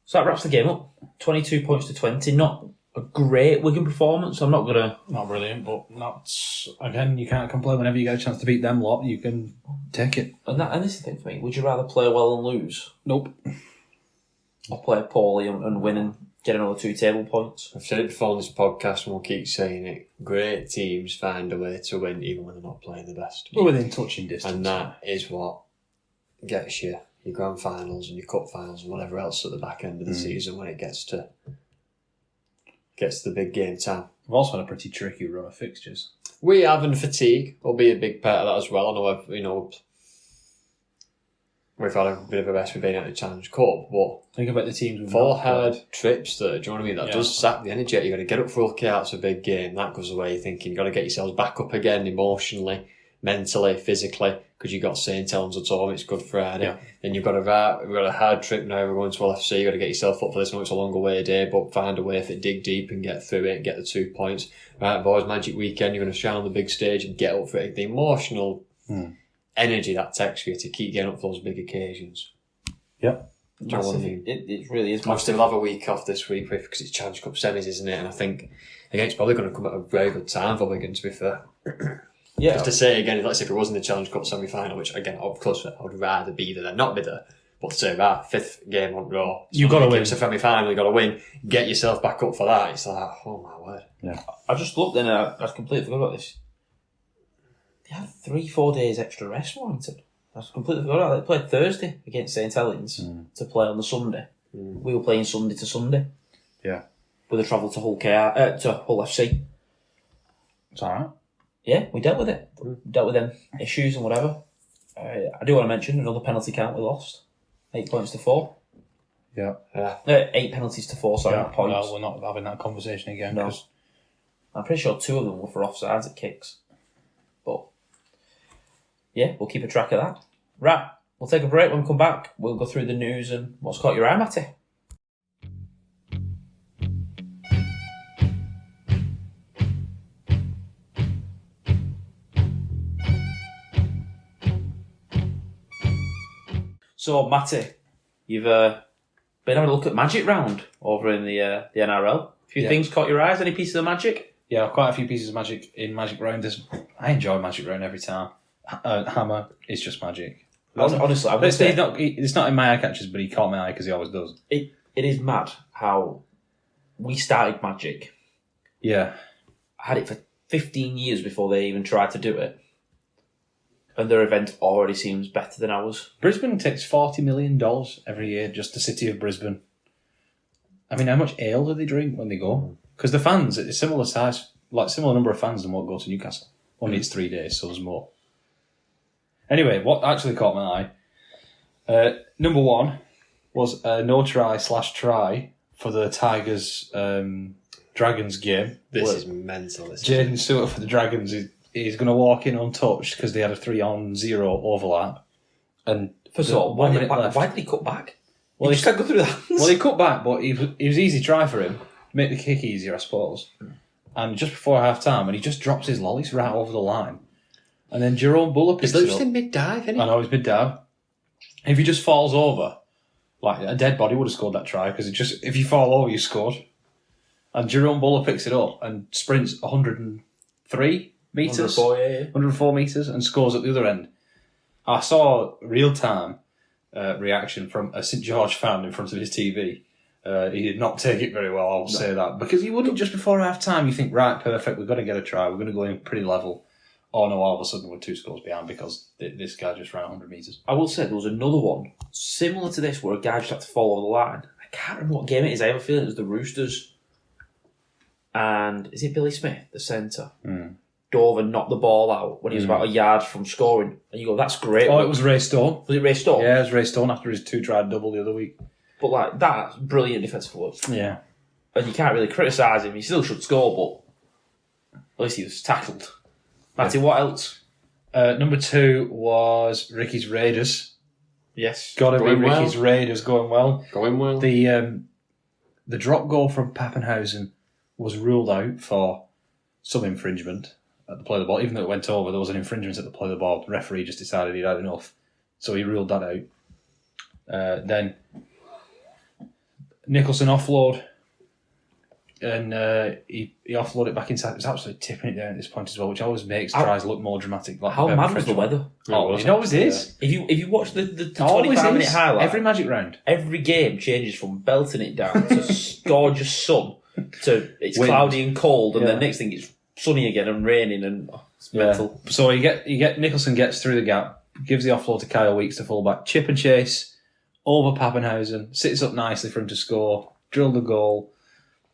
So that wraps the game up. 22 points to 20. Not a great Wigan performance. I'm not going to... Not brilliant, but not... Again, you can't complain whenever you get a chance to beat them lot. You can take it. And this is the thing for me. Would you rather play well and lose? Nope. Or play poorly and win and get another 2 table points. I've said it before on this podcast and we'll keep saying it. Great teams find a way to win even when they're not playing the best. We're within touching distance. And that is what gets you your grand finals and your cup finals and whatever else at the back end of the season when it gets to the big game time. We've also had a pretty tricky run of fixtures. We have, and fatigue will be a big part of that as well. I know we've had a bit of a rest with being out of the Challenge Cup, but think about the teams we've 4 not hard played. trips there, do you know what I mean? That does sap the energy out. You've got to get up for Lucky Arts, a big game. That goes away. You're thinking you've got to get yourselves back up again emotionally, mentally, physically, because you've got St. Helens at home, it's Good Friday. Yeah. Then we've got a hard trip now, we're going to LFC, you've got to get yourself up for this. I know it's a long away day, but find a way if it, dig deep and get through it and get the 2 points. Right, boys, Magic Weekend, you're going to shine on the big stage and get up for it. The emotional energy that takes for you to keep getting up for those big occasions. Yep. Do you know what I mean? It really is. Obviously, we'll have a week off this week because it's Challenge Cup semis, isn't it? And I think, again, it's probably going to come at a very good time for Wigan, to be fair. Yeah. Just to say again, let's say if it wasn't the Challenge Cup semi-final, which again, of course, I would rather be there than not be there. But to say, right, 5th game on Raw. You've got to win. It's a semi-final, you've got to win. Get yourself back up for that. It's like, oh my word. Yeah. I just looked and I completely forgot about this. They had 3-4 days extra rest, Warrington. I completely forgot about that. They played Thursday against St. Helens to play on the Sunday. We were playing Sunday to Sunday. Yeah. With a travel to Hull FC. It's alright. Yeah, we dealt with it. Dealt with them issues and whatever. I do want to mention another penalty count we lost. 8 points to 4. Yeah. 8 penalties to 4, sorry, not points. Well, we're not having that conversation again. No. I'm pretty sure 2 of them were for offsides at kicks. But, yeah, we'll keep a track of that. Right, we'll take a break. When we come back, we'll go through the news and what's caught your eye, Matty. So, Matty, you've been having a look at Magic Round over in the NRL. A few things caught your eyes. Any pieces of magic? Yeah, quite a few pieces of magic in Magic Round. I enjoy Magic Round every time. Hammer is just magic. Honestly, it's not in my eye catchers, but he caught my eye because he always does. It is mad how we started Magic. Yeah. I had it for 15 years before they even tried to do it. And their event already seems better than ours. Brisbane takes $40 million every year, just the city of Brisbane. I mean, how much ale do they drink when they go? Because the fans, it's similar size, like similar number of fans than what go to Newcastle. Only it's 3 days, so there's more. Anyway, what actually caught my eye, number 1 was a no-try/try for the Tigers Dragons game. This is mental. Jaden Stewart for the Dragons he's going to walk in untouched because they had a 3-on-0 overlap. And first of all, why did he cut back? Well, he just can't go through that. Well, he cut back, but it was easy try for him. Make the kick easier, I suppose. And just before half-time, and he just drops his lollies right over the line. And then Jerome Buller picks it up. He's in mid-dive, isn't he? I know, he's mid-dive. If he just falls over, like a dead body would have scored that try, because if you fall over, you scored. And Jerome Buller picks it up and sprints 103 metres. 104 metres, and scores at the other end. I saw real-time reaction from a St George fan in front of his TV. He did not take it very well, I'll say that. Because he wouldn't just before half-time, you think, right, perfect, we've got to get a try, we're going to go in pretty level. Oh no, all of a sudden we're 2 scores behind because this guy just ran 100 metres. I will say there was another one similar to this where a guy just had to fall over the line. I can't remember what game it is. I have a feeling it was the Roosters. And is it Billy Smith, the centre? Dove and knocked the ball out when he was about a yard from scoring. And you go, that's great. Oh, it was Ray Stone. Was it Ray Stone? Yeah, it was Ray Stone after his 2-try double the other week. But like, that's brilliant defensive work. Yeah. And you can't really criticise him. He still should score, but at least he was tackled. Matty, what else? Number 2 was Ricky's Raiders. Yes. Got to be Going well. Ricky's Raiders going well. Going well. The drop goal from Pappenhausen was ruled out for some infringement at the play of the ball. Even though it went over, there was an infringement at the play of the ball. The referee just decided he'd had enough. So he ruled that out. Then Nicholson offload. and he offloaded it back inside. It was absolutely tipping it down at this point as well, which always makes tries look more dramatic. Like how mad was the weather? Oh, it always is. If you watch the 25-minute highlight, every Magic round, every game changes from belting it down to gorgeous sun to it's wind. cloudy and cold, and then next thing it's sunny again and raining, and it's mental. So you get Nicholson gets through the gap, gives the offload to Kyle Weeks to fullback, chip and chase over Pappenhausen, sits up nicely for him to score, drill the goal,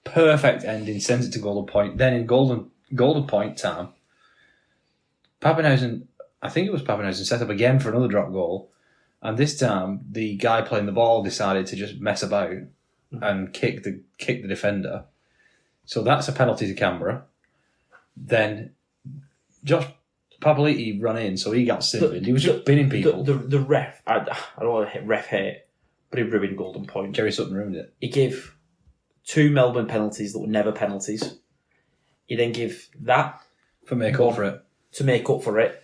perfect ending, sends it to golden point. Then in golden point time, Pappenhausen, I think it was Pappenhausen, set up again for another drop goal, and this time the guy playing the ball decided to just mess about and kick the defender. So that's a penalty to Canberra. Then Josh Papali'i ran in, so he got simmered. He was just binning people. The ref, I don't want to hit ref hate, but he ruined golden point. Jerry Sutton ruined it. He gave 2 Melbourne penalties that were never penalties. He then gave that to make up for it.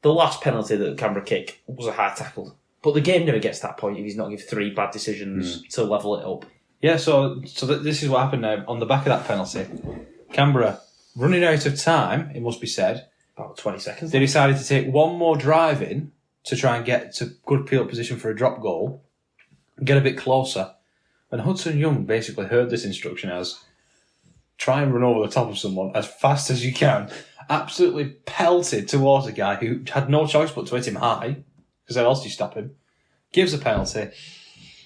The last penalty that Canberra kick was a high tackle. But the game never gets to that point if he's not give 3 bad decisions to level it up. Yeah, so this is what happened now. On the back of that penalty, Canberra, running out of time, it must be said, about 20 seconds. They decided to take one more drive in to try and get to good field position for a drop goal, get a bit closer. And Hudson Young basically heard this instruction as, try and run over the top of someone as fast as you can. Absolutely pelted towards a guy who had no choice but to hit him high, because how else do you stop him? Gives a penalty,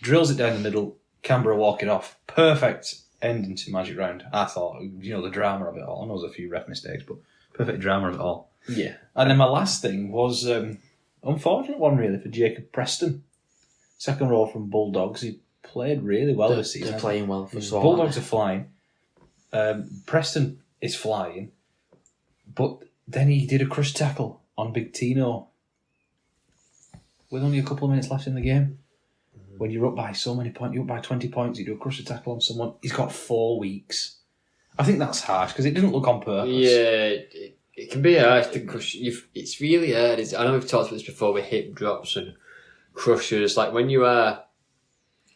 drills it down the middle, Canberra walking off. Perfect ending to Magic Round, I thought. The drama of it all. I know there's a few ref mistakes, but perfect drama of it all. Yeah. And then my last thing was, unfortunate one really for Jacob Preston. Second row from Bulldogs. He played really well this season. They're playing well for so long. Bulldogs are flying. Preston is flying. But then he did a crush tackle on Big Tino with only a couple of minutes left in the game. When you're up by so many points, you're up by 20 points, you do a crusher tackle on someone. He's got 4 weeks. I think that's harsh because it didn't look on purpose. Yeah, it can be harsh to crush. It's really hard. I know we've talked about this before with hip drops and crushers. Like when you are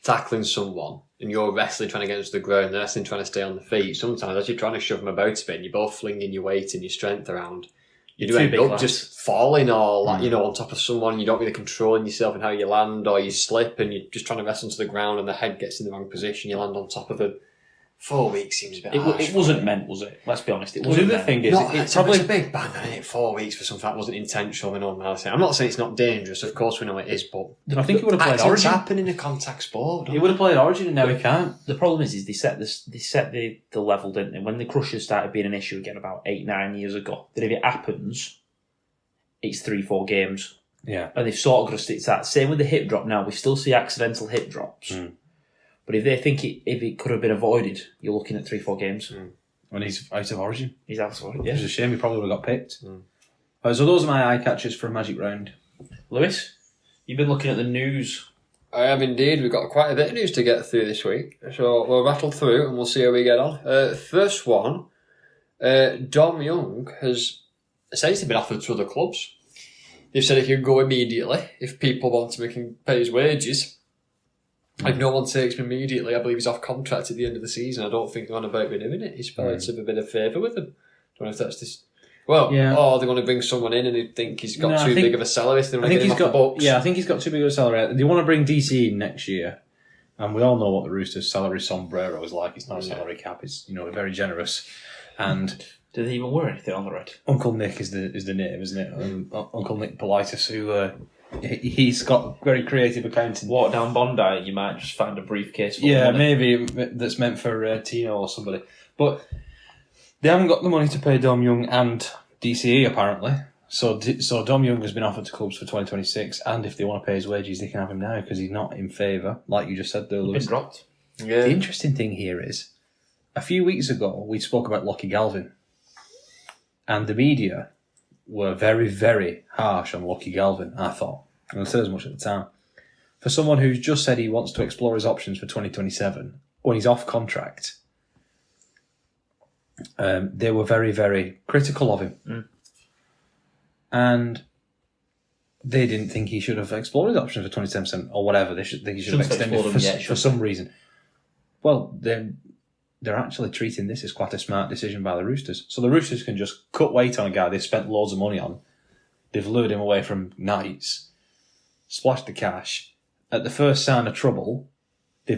tackling someone and you're wrestling trying to get into the ground, they're wrestling trying to stay on the feet. Sometimes as you're trying to shove them about a bit and you're both flinging your weight and your strength around, you do end up just falling or on top of someone. You don't really controlling yourself and how you land, or you slip and you're just trying to wrestle to the ground and the head gets in the wrong position. You land on top of it. 4 weeks seems a bit harsh. It wasn't meant, was it? Let's be honest. It wasn't. The other thing is, it's probably a big bang on it. 4 weeks for something that wasn't intentional. We know what I'm not saying it's not dangerous. Of course, we know it is, but I think it would have played Origin. It's Origin. happening in a contact sport. He would have played Origin, and now he can't. The problem is they set the level, didn't they? When the crushers started being an issue again about 8-9 years ago, that if it happens, it's 3-4 games. Yeah, and they've sort of grasped it to that. Same with the hip drop now. We still see accidental hip drops. But if they think if it could have been avoided, you're looking at 3-4 games. When he's out of Origin. He's out of Origin, yeah. It's a shame he probably would have got picked. So those are my eye catchers for a Magic Round. Lewis, you've been looking at the news. I have indeed. We've got quite a bit of news to get through this week. So we'll rattle through and we'll see how we get on. First one, Dom Young has essentially been offered to other clubs. They've said he can go immediately if people want to make him pay his wages. If no one takes him immediately, I believe he's off contract at the end of the season. I don't think they're on about renewing it. He's felt to have a bit of favour with them. Don't know if that's this. Well, or they're going to bring someone in and they think he's got too big of a salary. So they want to get him off the books. Yeah, I think he's got too big of a salary. They want to bring DC in next year, and we all know what the Roosters' salary sombrero is like. It's not a salary cap. It's very generous. And do they even wear anything on the red? Uncle Nick is the name, isn't it? Uncle Nick Politis, who. He's got very creative accounting. Walk down Bondi, you might just find a briefcase full of money. Maybe that's meant for Tino or somebody. But they haven't got the money to pay Dom Young and DCE apparently. So Dom Young has been offered to clubs for 2026, and if they want to pay his wages, they can have him now because he's not in favour, like you just said there. He's been dropped. Yeah. The interesting thing here is, a few weeks ago we spoke about Lockie Galvin, and the media were very, very harsh on Lockie Galvin, I thought. And I said as much at the time. For someone who's just said he wants to explore his options for 2027, when he's off contract, they were very, very critical of him. And they didn't think he should have explored his options for 27 or whatever. They should think he should have extended for some reason. Well, then they're actually treating this as quite a smart decision by the Roosters. So the Roosters can just cut weight on a guy they've spent loads of money on. They've lured him away from Knights, splashed the cash. At the first sign of trouble, they're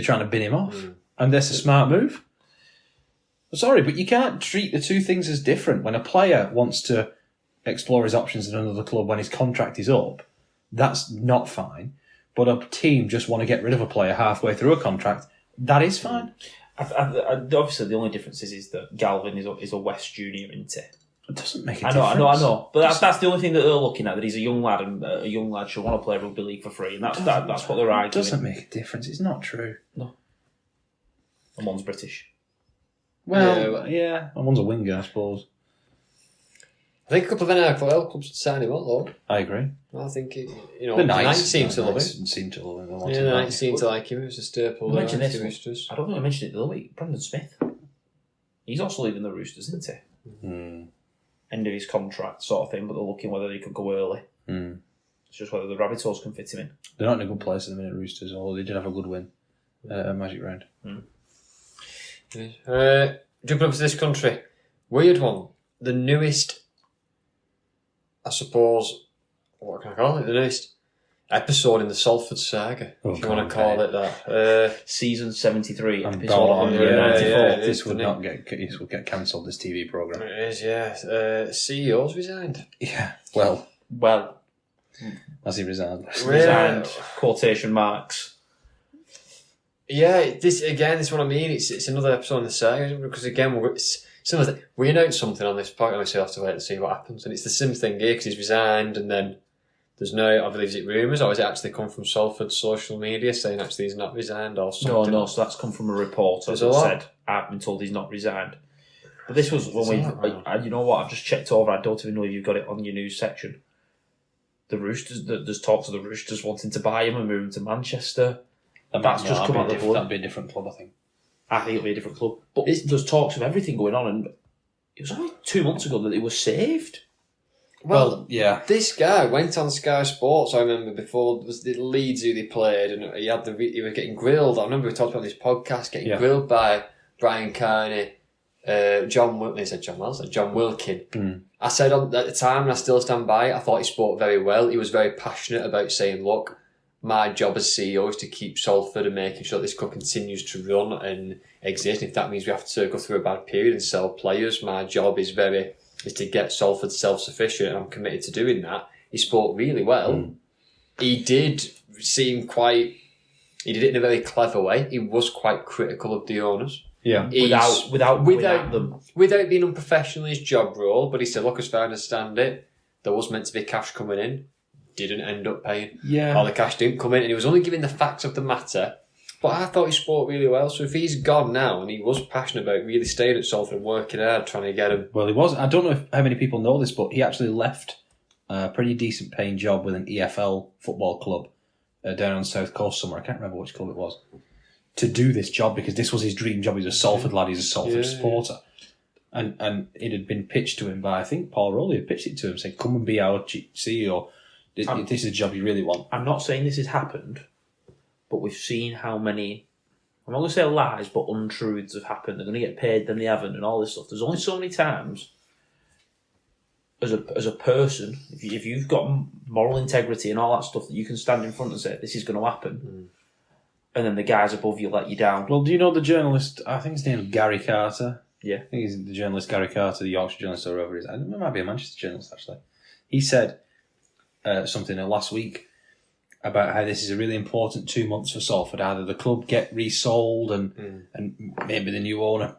trying to bin him off. And that's a smart move. Sorry, but you can't treat the two things as different. When a player wants to explore his options at another club when his contract is up, that's not fine. But a team just want to get rid of a player halfway through a contract, that is fine. Obviously, the only difference is that Galvin is a West junior, isn't he? It doesn't make a I difference. know. But that's the only thing that they're looking at, that he's a young lad and a young lad should want to play rugby league for free. And that's what they're arguing. It doesn't make a difference. It's not true. No. And one's British. Well, yeah. And one's a winger, I suppose. I think a couple of NRL clubs would sign him up, though. I agree. I think, The Knights seem to love him. Seem to love him. Yeah, the Knights seem to like him. It was a staple. Mention this. I don't think I mentioned it the other week. Brandon Smith. He's also leaving the Roosters, isn't he? End of his contract, sort of thing, but they're looking whether he could go early. It's just whether the Rabbitohs can fit him in. They're not in a good place at the minute, Roosters, although they did have a good win at Magic Round. Jumping up to this country. Weird one. The newest, I suppose, what can I call it? The newest episode in the Salford saga, if you want to call it that. Season 73, I'm episode on 194. This would get cancelled, this TV programme. It is, yeah. CEO's resigned. Yeah, well, as he resigned. Resigned, quotation marks. Yeah, this is what I mean. It's another episode in the saga, because again, we announced something on this podcast, and we have to wait and see what happens. And it's the same thing here, because he's resigned, and then there's no, I believe, is it rumours, or has it actually come from Salford's social media saying actually he's not resigned or something? No, so that's come from a reporter that said, I've been told he's not resigned. But this was when you know what, I've just checked over, I don't even know if you've got it on your news section. The Roosters, there's talks of the Roosters wanting to buy him and move him to Manchester. That's just come out of the blue. That'd be a different club, I think. I think it'll be a different club. But there's talks of everything going on, and it was only 2 months ago that it was saved. Well, yeah. This guy went on Sky Sports, I remember, before, it was the Leeds who they played, and he was getting grilled. I remember we talked about this podcast, getting grilled by Brian Kearney, John Wilkin. I said at the time, and I still stand by it, I thought he spoke very well. He was very passionate about saying, look, my job as CEO is to keep Salford and making sure this club continues to run and exist. And if that means we have to go through a bad period and sell players, my job is to get Salford self-sufficient, and I'm committed to doing that. He spoke really well. He did seem he did it in a very clever way. He was quite critical of the owners. Yeah. Without them. Without being unprofessional in his job role, but he said, look, as far as I understand it, there was meant to be cash coming in. Didn't end up paying. Yeah. Or the cash didn't come in, and he was only giving the facts of the matter. But I thought he spoke really well. So if he's gone now, and he was passionate about really staying at Salford and working hard, trying to get him. Well, he was. I don't know how many people know this, but he actually left a pretty decent paying job with an EFL football club down on the South Coast somewhere. I can't remember which club it was. To do this job, because this was his dream job. He's a Salford lad. He's a Salford supporter. And it had been pitched to him by, I think, Paul Rowley had pitched it to him, saying, come and be our CEO. This is a job you really want. I'm not saying this has happened, but we've seen how many, I'm not going to say lies, but untruths have happened. They're going to get paid, then they haven't, and all this stuff. There's only so many times, as a person, if you've got moral integrity and all that stuff, that you can stand in front and say, this is going to happen, and then the guys above you let you down. Well, do you know the journalist, I think his name is Gary Carter? Yeah. I think he's the journalist Gary Carter, the Yorkshire journalist or whoever it is. It might be a Manchester journalist, actually. He said something last week about how this is a really important 2 months for Salford. Either the club get resold and maybe the new owner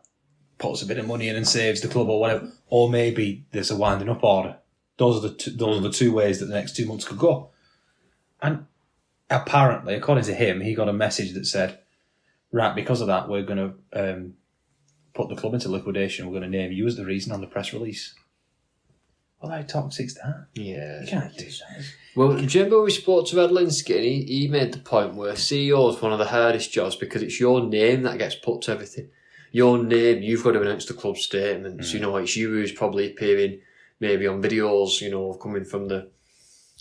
puts a bit of money in and saves the club or whatever, or maybe there's a winding up order. Those are the two ways that the next 2 months could go. And apparently, according to him, he got a message that said, right, because of that, we're going to put the club into liquidation. We're going to name you as the reason on the press release. Well, how toxic's that? Yeah. You can't do that. Well, do you remember we spoke to Redlinsky, and he made the point where CEO is one of the hardest jobs because it's your name that gets put to everything. Your name, you've got to announce the club statements. You know, it's you who's probably appearing maybe on videos, you know, coming from the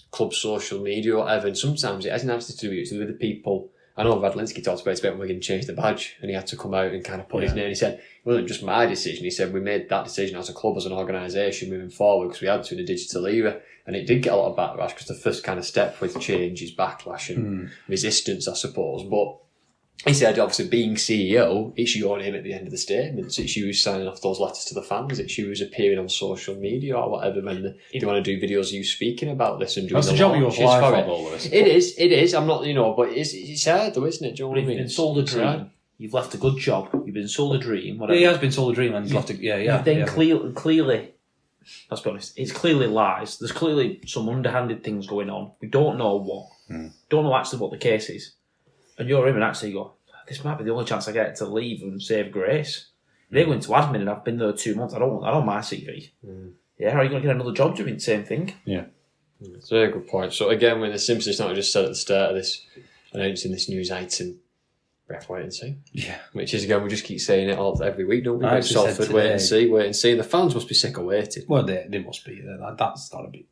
club social media or whatever. And sometimes it hasn't actually to do with it, it's with the people I know Radlinski talked about it when Wigan changed the badge and he had to come out and kind of put his name. He said, it wasn't just my decision. He said, we made that decision as a club, as an organisation moving forward because we had to in the digital era. And it did get a lot of backlash because the first kind of step with change is backlash and resistance, I suppose. But he said, obviously, being CEO, it's your name at the end of the statements. It's you signing off those letters to the fans. It's you appearing on social media or whatever when they want to do videos of you speaking about this and doing That's the job you apply for, though, Lewis. It is. I'm not, but it's hard, though, isn't it? Do you know what I mean? You've been sold a dream. You've left a good job. You've been sold a dream. Whatever. He has been sold a dream and he's left it. Clearly, let's be honest, it's clearly lies. There's clearly some underhanded things going on. We don't know what. Don't know actually what the case is. And you're him and actually go, this might be the only chance I get to leave and save grace. They're going to admin and I've been there 2 months. I don't want my CV. Yeah, how are you going to get another job doing the same thing? Yeah. It's a very good point. So again, when the Simpsons not just said at the start of this, announcing this news item, we have to wait and see. Yeah. Which is, again, we just keep saying it all every week, don't we? I Salford, wait and see. And the fans must be sick of waiting. Well, they must be. That's got to be.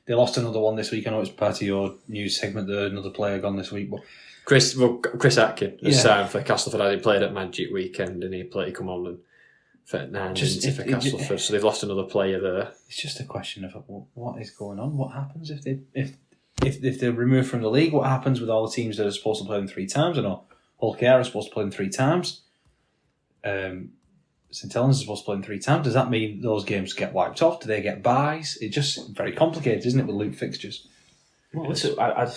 They lost another one this week. I know it's part of your news segment. Another player gone this week, but Chris Atkin has signed for Castleford. He played at Magic Weekend and he come on and for Castleford. So they've lost another player there. It's just a question of what is going on. What happens if they're removed from the league? What happens with all the teams that are supposed to play them 3 times? I know Hull KR are supposed to play them 3 times. St Helens is supposed to play them 3 times. Does that mean those games get wiped off? Do they get buys? It's just very complicated, isn't it, with loop fixtures? Well, listen, I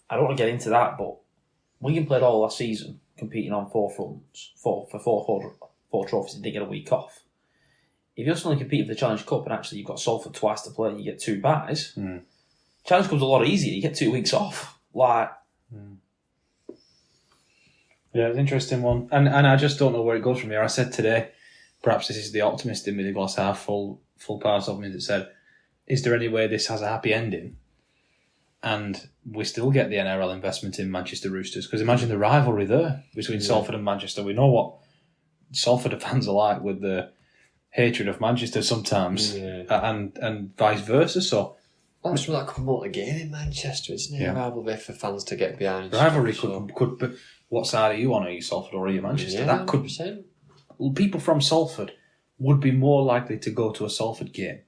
don't want to get into that, but Wigan played all last season competing on 4 fronts, four trophies and didn't get a week off. If you're suddenly competing for the Challenge Cup and actually you've got Salford twice to play and you get 2 buys, Challenge Cup's a lot easier. You get 2 weeks off. Yeah, it's an interesting one. And I just don't know where it goes from here. I said today, perhaps this is the optimist in me, the glass half full part of me that said, is there any way this has a happy ending? And we still get the NRL investment in Manchester Roosters. Because imagine the rivalry there between Salford and Manchester. We know what Salford fans are like with the hatred of Manchester sometimes, and vice versa. So that's what that could promote again in Manchester, isn't it? Yeah. A rivalry for fans to get behind. Rivalry could be, what side are you on? Are you Salford or are you Manchester? Yeah, that could 100%. People from Salford would be more likely to go to a Salford game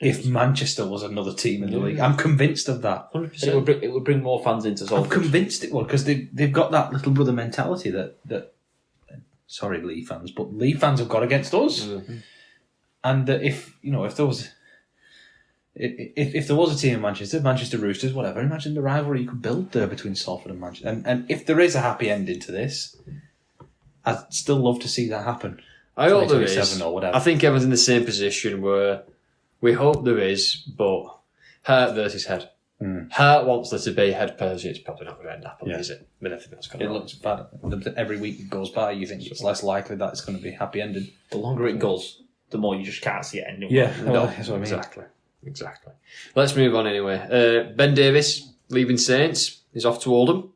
if Manchester was another team in the league. I'm convinced of that. 100%. It would bring more fans into Salford. I'm convinced it would, because they've got that little brother mentality that sorry, Leigh fans, but Leigh fans have got against us. Mm-hmm. And if there was a team in Manchester Roosters, whatever, imagine the rivalry you could build there between Salford and Manchester. And if there is a happy ending to this, I'd still love to see that happen. I hope there is. Or whatever. I think everyone's in the same position where we hope there is, but heart versus head. Heart wants there to be, head person, it's probably not going to end up, is it? With everything that's going on. It looks bad. Every week it goes by, you think it's less likely that it's going to be happy ending. The longer it goes, the more you just can't see it ending. Yeah, that's what I mean. Exactly. Let's move on anyway. Ben Davis, leaving Saints, he's off to Oldham.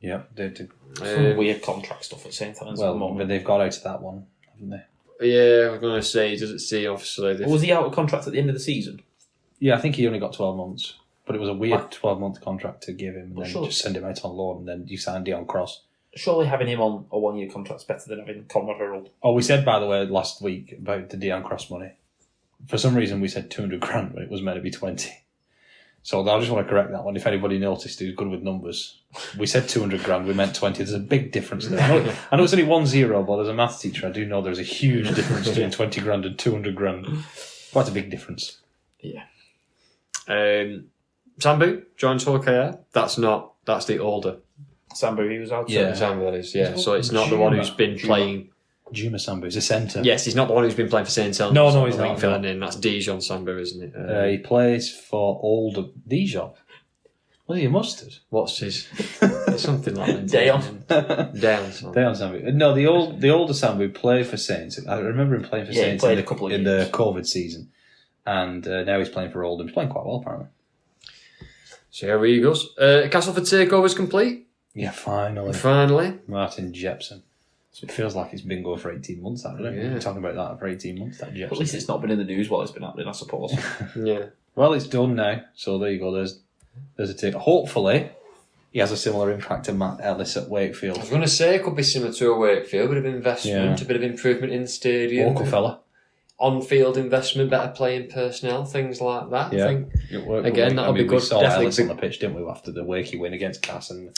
Yeah, they did. Some weird contract stuff at St Helens. But they've got out of that one, haven't they? Yeah, I'm going to say he doesn't see, obviously. Was he out of contract at the end of the season? Yeah, I think he only got 12 months. But it was a weird 12-month contract to give him, and then just send him out on loan, and then you sign Dion Cross. Surely having him on a 1-year contract is better than having Conrad Earl. Oh, we said, by the way, last week about the Dion Cross money. For some reason, we said 200 grand, but it was meant to be 20. So I just want to correct that one. If anybody noticed who's good with numbers, we said 200 grand, we meant 20. There's a big difference there. I know it's only 1-0, but as a maths teacher, I do know there's a huge difference between 20 grand and 200 grand. Quite a big difference. Yeah. Sambu joins Hull KR. That's the older Sambu. He was out. Yeah, Sambu, that is. Yeah, so it's not the one who's been playing. Juma Sambu is a centre. Yes, he's not the one who's been playing for St Helens. No, he's not. Filling in. That's Dijon Sambu, isn't it? He plays for Old Dijon. Was he a mustard? What's his? Something like that. Deon Sambu. No, the older Sambu played for Saints. I remember him playing for Saints in the COVID season, and now he's playing for Oldham. He's playing quite well, apparently. So here he goes. Castleford takeover's complete. Yeah, finally. Martin Jepson. So it feels like it's been going for 18 months, hasn't it? We've been talking about that for 18 months, that Jepson. At least it's not been in the news while it's been happening, I suppose. Yeah. Well, it's done now. So there you go. There's a take. Hopefully, he has a similar impact to Matt Ellis at Wakefield. I was going to say it could be similar to a Wakefield, a bit of investment, a bit of improvement in the stadium. Local fella. On-field investment, better playing personnel, things like that. Yeah. I think, Again, that'll be good. We saw Definitely Ellis on the pitch, didn't we, after the Wakey win against Cass? And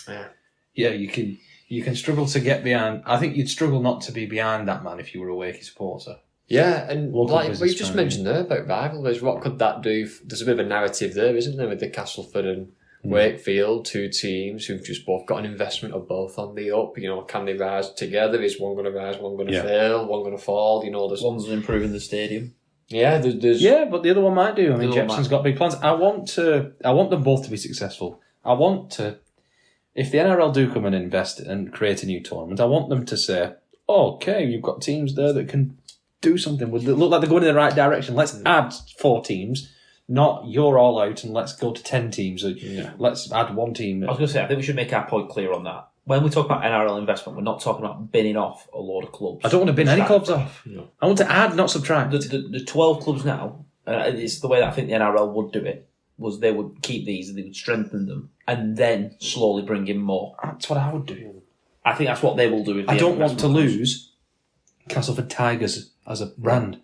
yeah, you can struggle to get behind. I think you'd struggle not to be behind that man if you were a Wakey supporter. Yeah, and Local like we just mentioned there about rivalries, what could that do? There's a bit of a narrative there, isn't there, with the Castleford and Wakefield, two teams who've just both got an investment of both on the up. Can they rise together? Is one going to rise, one going to fail, one going to fall? There's one's improving the stadium. Yeah, there's but the other one might do. I mean, Jepson's got big plans. I want them both to be successful. If the NRL do come and invest and create a new tournament, I want them to say, okay, you've got teams there that can do something. Would look like they're going in the right direction. Let's add 4 teams. Not you're all out and let's go to 10 teams. Let's add 1 team. I was going to say, I think we should make our point clear on that. When we talk about NRL investment, we're not talking about binning off a load of clubs. I don't want to bin any clubs off. No. I want to add, not subtract. The 12 clubs now, it's the way that I think the NRL would do it, was they would keep these and they would strengthen them and then slowly bring in more. That's what I would do. I think that's what they will do. I don't want to lose Castleford Tigers as a brand.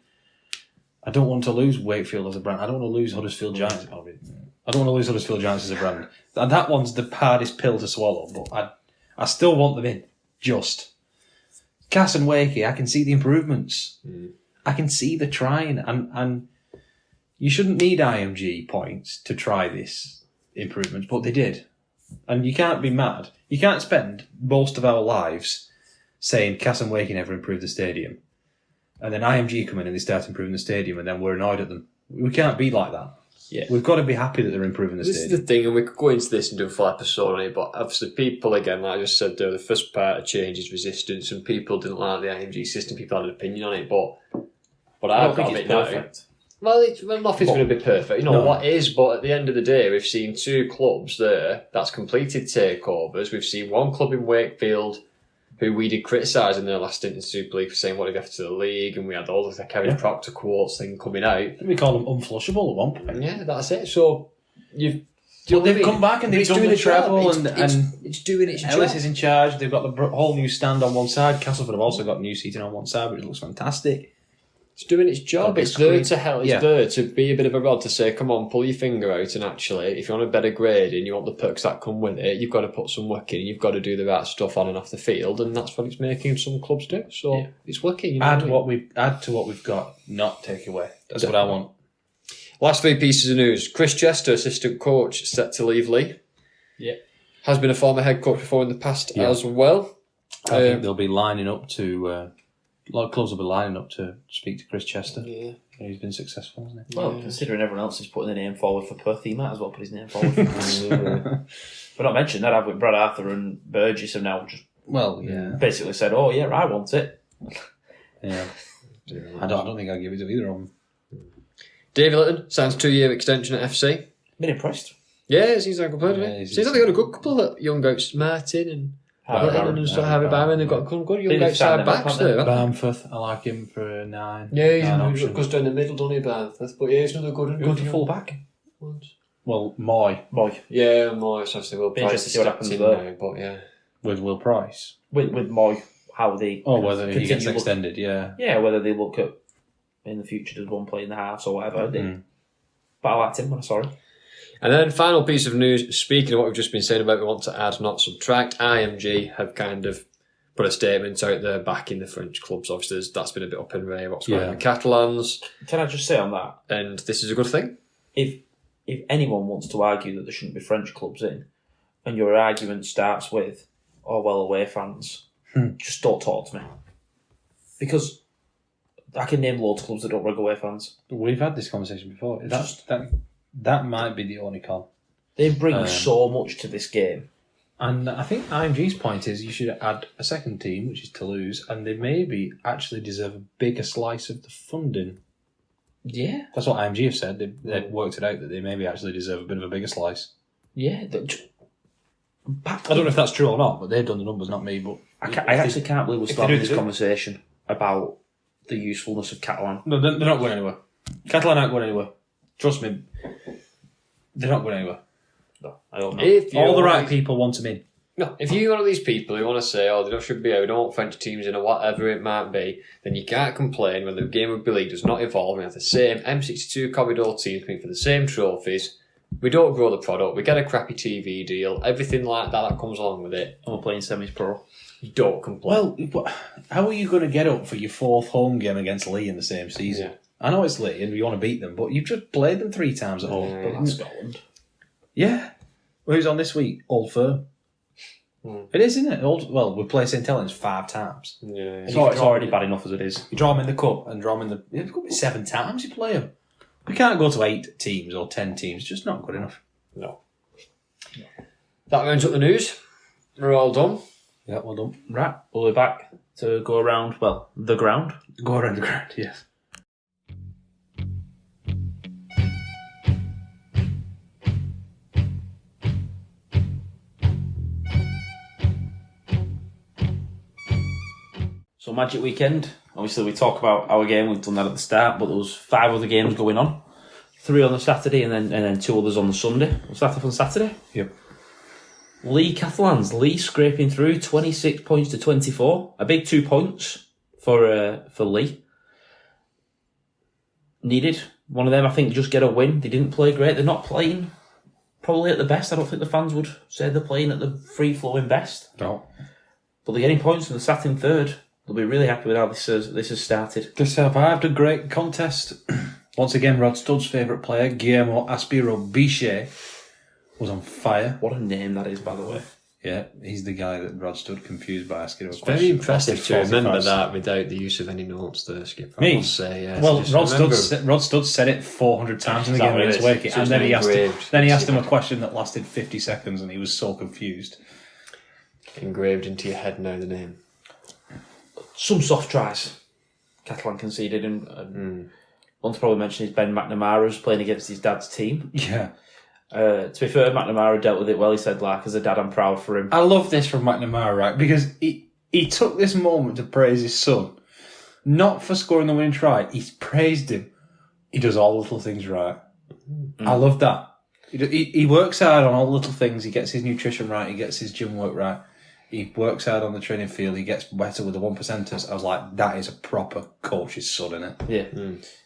I don't want to lose Wakefield as a brand. I don't want to lose Huddersfield Giants. I don't want to lose Huddersfield Giants as a brand. And that one's the hardest pill to swallow, but I still want them in. Just. Cass and Wakey, I can see the improvements. I can see the trying. And you shouldn't need IMG points to try this improvement, but they did. And you can't be mad. You can't spend most of our lives saying Cass and Wakey never improved the stadium. And then IMG come in and they start improving the stadium and then we're annoyed at them. We can't be like that. Yeah. We've got to be happy that they're improving the stadium. This is the thing, and we could go into this and do a full episode on it, but obviously people, again, like I just said there, the first part of change is resistance, and people didn't like the IMG system, people had an opinion on it, but I've got a bit perfect. Well, nothing's going to be perfect. What is, but at the end of the day, we've seen 2 clubs there that's completed takeovers. We've seen one club in Wakefield who we did criticise in their last stint in Super League for saying what they've got to the league, and we had all the Kevin Proctor quotes thing coming out. We call them unflushable at one point. Yeah, that's it. So they've come back and they've done the treble, and it's doing its Ellis job. is in charge. They've got the whole new stand on one side. Castleford have also got new seating on one side, which looks fantastic. It's doing its job. It's there to help. It's Yeah. there to be a bit of a rod to say, come on, pull your finger out, and actually, if you want a better grade and you want the perks that come with it, you've got to put some work in. You've got to do the right stuff on and off the field, and that's what it's making some clubs do. So it's working. Add to what we've got, not take away. That's what I want. Last 3 pieces of news. Chris Chester, assistant coach, set to leave Leigh. Yeah. Has been a former head coach before in the past as well. I think they'll be lining up to... a lot of clubs will be lining up to speak to Chris Chester. Yeah. He's been successful, hasn't he? Well, considering everyone else is putting their name forward for Perth, he might as well put his name forward. But not mention that I've with Brad Arthur and Burgess have now just basically said, "Oh yeah, I want it." Yeah, I don't think I'll give it to either of them. David Litton signs 2-year extension at FC. Been impressed. Yeah, it seems like a player. Yeah, Seems like they've got a good couple of young guys, Martin and Harry Barron. They've got good young outside backs there. Bamforth, I like him for a 9. Yeah, he goes down the middle, doesn't he, Bamforth? But yeah, he's another good full back. Well, Moy. Yeah, Moy. Obviously, Will Price Interesting to see what happens in there. now, but yeah. With Will Price. With Moy, how they... whether he gets extended, Yeah, whether they look at, in the future, does one play in the halves or whatever. But I liked him when I saw him. And then final piece of news, speaking of what we've just been saying about we want to add, not subtract, IMG have kind of put a statement out there backing the French clubs. Obviously, that's been a bit up in the air, what's going on with the Catalans. Can I just say on that? And this is a good thing. If anyone wants to argue that there shouldn't be French clubs in, and your argument starts with, "Oh well, away fans," just don't talk to me, because I can name loads of clubs that don't rug away fans. We've had this conversation before. That might be the only con. They bring so much to this game. And I think IMG's point is you should add a second team, which is Toulouse, and they maybe actually deserve a bigger slice of the funding. Yeah. That's what IMG have said. They've worked it out that they maybe actually deserve a bit of a bigger slice. Yeah. I don't know if that's true or not, but they've done the numbers, not me. But I actually can't believe we're starting this conversation about the usefulness of Catalan. No, they're not going anywhere. Catalan aren't going anywhere. Trust me. They're not going anywhere. No, I hope not. All the right people want him in. No, if you're one of these people who want to say, they should be out, we don't want French teams in or whatever it might be, then you can't complain when the game of rugby league does not evolve and have the same M62 corridor teams playing for the same trophies. We don't grow the product, we get a crappy TV deal, everything like that comes along with it. And we're playing semis-pro. You don't complain. Well, how are you going to get up for your 4th home game against Lee in the same season? Yeah. I know it's Lee and you want to beat them, but you've just played them 3 times at home. But that's Scotland. Yeah. Well, who's on this week? Old Firm. It is, isn't it? We play St Helens 5 times. Yeah. It's already bad enough as it is. You draw them in the cup and draw them in the... It's got to be 7 times you play them. We can't go to 8 teams or 10 teams. It's just not good enough. No. That rounds up the news. We're all done. Yeah, well done. Right, we'll be back to go around, the ground. Go around the ground, yes. So Magic Weekend, obviously we talk about our game, we've done that at the start, but there was 5 other games going on. 3 on the Saturday and then 2 others on the Sunday. We'll start off on Saturday. Yep. Lee Catalans, Lee scraping through 26 points to 24. A big 2 points for Lee. Needed. One of them, I think, just get a win. They didn't play great. They're not playing probably at the best. I don't think the fans would say they're playing at the free-flowing best. No. But they're getting points and they're sat in 3rd. They'll be really happy with how this has started. They survived a great contest. Once again, Rod Studd's favourite player, Guillermo Aspiro Bichet, was on fire. What a name that is, by the way. Yeah, he's the guy that Rod Studd confused by asking him a It's question. very impressive to remember 45. that without the use of any notes there, Skip. Me? I must say, yes. Well, Just Rod Studd said it 400 times in the Is that game what it against is? Wakey, So and then it's he engraved. asked him a question that lasted 50 seconds, and he was so confused. engraved into your head now, the name. Some soft tries Catalan conceded, and one to probably mention is Ben McNamara's playing against his dad's team. Yeah. To be fair, McNamara dealt with it well. He said, as a dad, I'm proud for him. I love this from McNamara, right? Because he took this moment to praise his son. Not for scoring the winning try. He's praised him. He does all the little things right. I love that. He works hard on all the little things. He gets his nutrition right. He gets his gym work right. He works hard on the training field. He gets better with the 1%ers. I was like, that is a proper coach's son, innit? Yeah.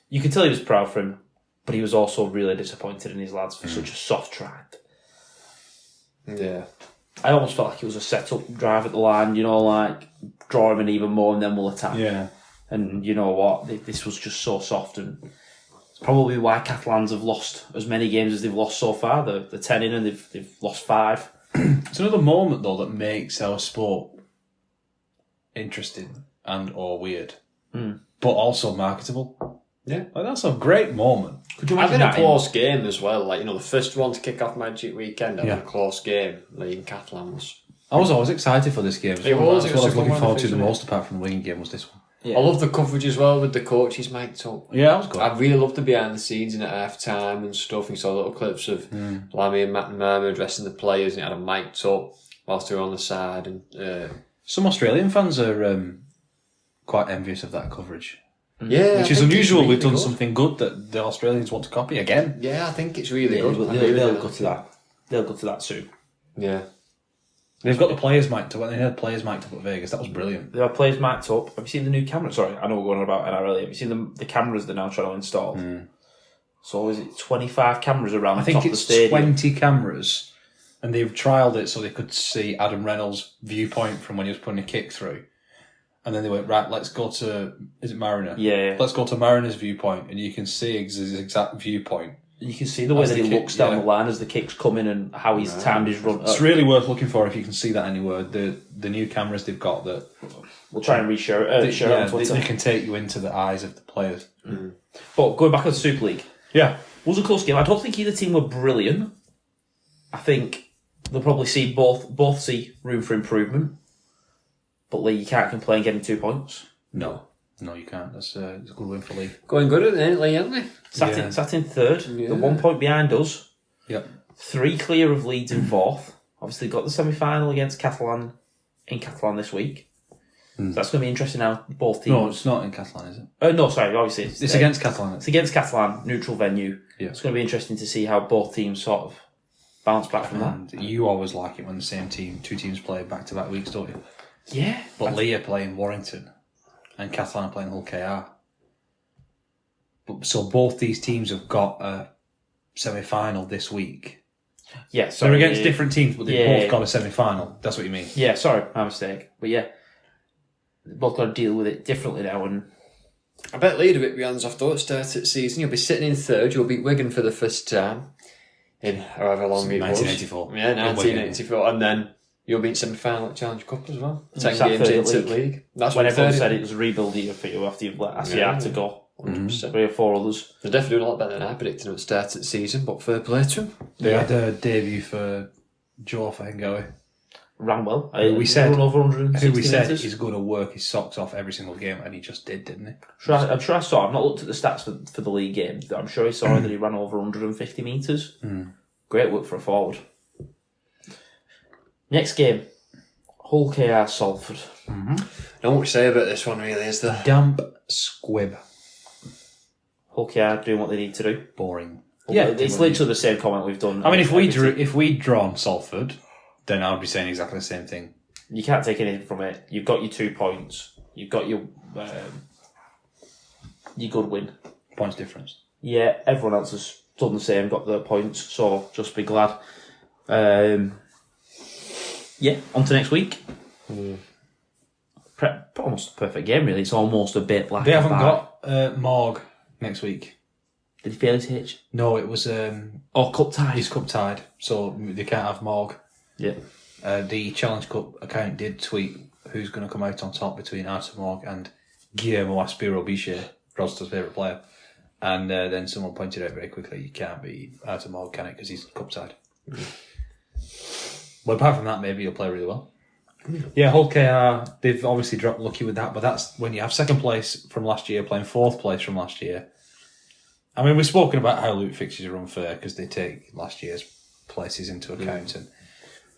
You could tell he was proud for him, but he was also really disappointed in his lads for such a soft try. Yeah. I almost felt like it was a set-up drive at the line, draw him in even more and then we'll attack. Yeah. And you know what? This was just so soft, and it's probably why Catalans have lost as many games as they've lost so far. They're 10 in and they've lost 5. It's another moment, though, that makes our sport interesting and or weird, but also marketable. Yeah. Like, that's a great moment. Could you Having imagine a that? close game as well, the first one to kick off Magic Weekend, having Yeah. a close game, in Catalan was... I was always excited for this game. It was. That's It was what I was a good looking one, forward I to think, the wasn't it? most, apart from the Wigan game, was this one. Yeah. I love the coverage as well with the coaches mic'd up. Yeah, that was good. I really loved the behind the scenes and at half time and stuff. You saw little clips of Lammy and McNamara addressing the players, and it had a mic'd up whilst they were on the side. And Some Australian fans are quite envious of that coverage, yeah, which I is think unusual. it's We've really done good. something good that the Australians want to copy again. Yeah, I think it's really Yeah, good. but I agree with they'll that. go to that. They'll go to that soon. Yeah. They've got the players mic'd up. When they had players mic'd up at Vegas, that was brilliant. There are players mic'd up. Have you seen the new camera? Sorry, I know we're going on about NRL. Have you seen the cameras they're now trying to install? So is it 25 cameras around I the think top of the it's stadium? 20 cameras, and they've trialled it so they could see Adam Reynolds' viewpoint from when he was putting a kick through. And then they went, right, let's go to... Is it Mariner? Yeah. Let's go to Mariner's viewpoint, and you can see his exact viewpoint. You can see the way As that the he kick, looks down yeah. the line as the kicks come in and how he's timed his run. It's really worth looking for if you can see that anywhere. The new cameras they've got that... We'll try and share it on Twitter. they can take you into the eyes of the players. But going back to the Super League, Yeah. it was a close game. I don't think either team were brilliant. I think they'll probably see both see room for improvement. But Lee, you can't complain getting 2 points. No, you can't. It's a good win for Lee. Going good at the end, aren't they? Sat in 3rd. Yeah. They're 1 point behind us. Yep. 3 clear of Leeds in 4th. Obviously got the semi-final against Catalan in Catalan this week. So that's going to be interesting now. Both teams. No, it's not in Catalan, is it? No, sorry. Obviously, It's against Catalan. It's against Catalan, neutral venue. Yeah. It's going to be interesting to see how both teams sort of bounce back from that. And you always like it when the same team, two teams play back-to-back weeks, don't you? Yeah. But Lee are playing Warrington and Catalan are playing Hull KR. So both these teams have got a semi-final this week. Yeah, So they're against different teams, but they've both got a semi-final. That's what you mean? Yeah, sorry, my mistake. But yeah, they've both got to deal with it differently now. And I bet Leeds a bit hands off though at the start of the season. You'll be sitting in third. You'll beat Wigan for the first time in however long it was. 1984. Yeah, 1984, and then you'll be in semi-final at Challenge Cup as well. 10 games into the league. That's when what everyone said it was a rebuild year for you after you've let Asiat to go. 100%. 3 or 4 others. They're definitely doing a lot better than I predicted at the start of the season, but fair play to them. They had a debut for Joe Fahengawi. Ran well. We said run over 160 who we said metres. is going to work his socks off every single game, and he just did, didn't he? I'm sure I saw. I've not looked at the stats for the league game, but I'm sure I saw that he ran over 150 metres. Great work for a forward. Next game, Hull KR Salford. Not much to say about this one, really, is there? Damp squib. Hull KR doing what they need to do. Boring. Yeah, it's literally the same comment we've done. I mean, if we'd drawn Salford, then I would be saying exactly the same thing. You can't take anything from it. You've got your 2 points. You've got your good win. Points difference. Yeah, everyone else has done the same, got their points, so just be glad. Yeah, on to next week. Almost a perfect game, really. It's almost a bit like They haven't got Morg next week. Did he fail his hitch? No, it was... Cup tied. He's cup tied, so they can't have Morg. Yeah. The Challenge Cup account did tweet who's going to come out on top between Arthur Morg and Guillermo Aspiro Bichet, Roster's favourite player. And then someone pointed out very quickly, you can't be Arthur Morg, can it? Because he's cup tied. Well, apart from that, maybe he'll play really well. Yeah, Hull KR, they've obviously dropped lucky with that, but that's when you have second place from last year playing fourth place from last year. I mean, we've spoken about how loot fixtures are unfair because they take last year's places into account and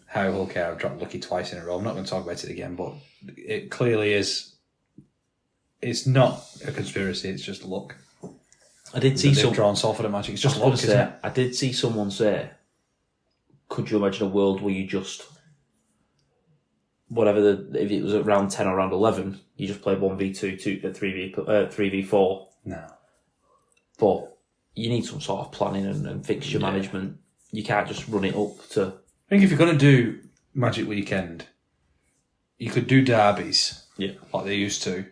how Hull KR have dropped lucky twice in a row. I'm not going to talk about it again, but it clearly is. It's not a conspiracy, it's just luck. I did see some drawn Salford and Magic. It's just luck, isn't it? I did see someone say, could you imagine a world where you just... if it was at round 10 or round 11, you just played 1v2, 3v4. No. But you need some sort of planning and fixture management. You can't just run it up to... I think if you're going to do Magic Weekend, you could do derbies, like they used to.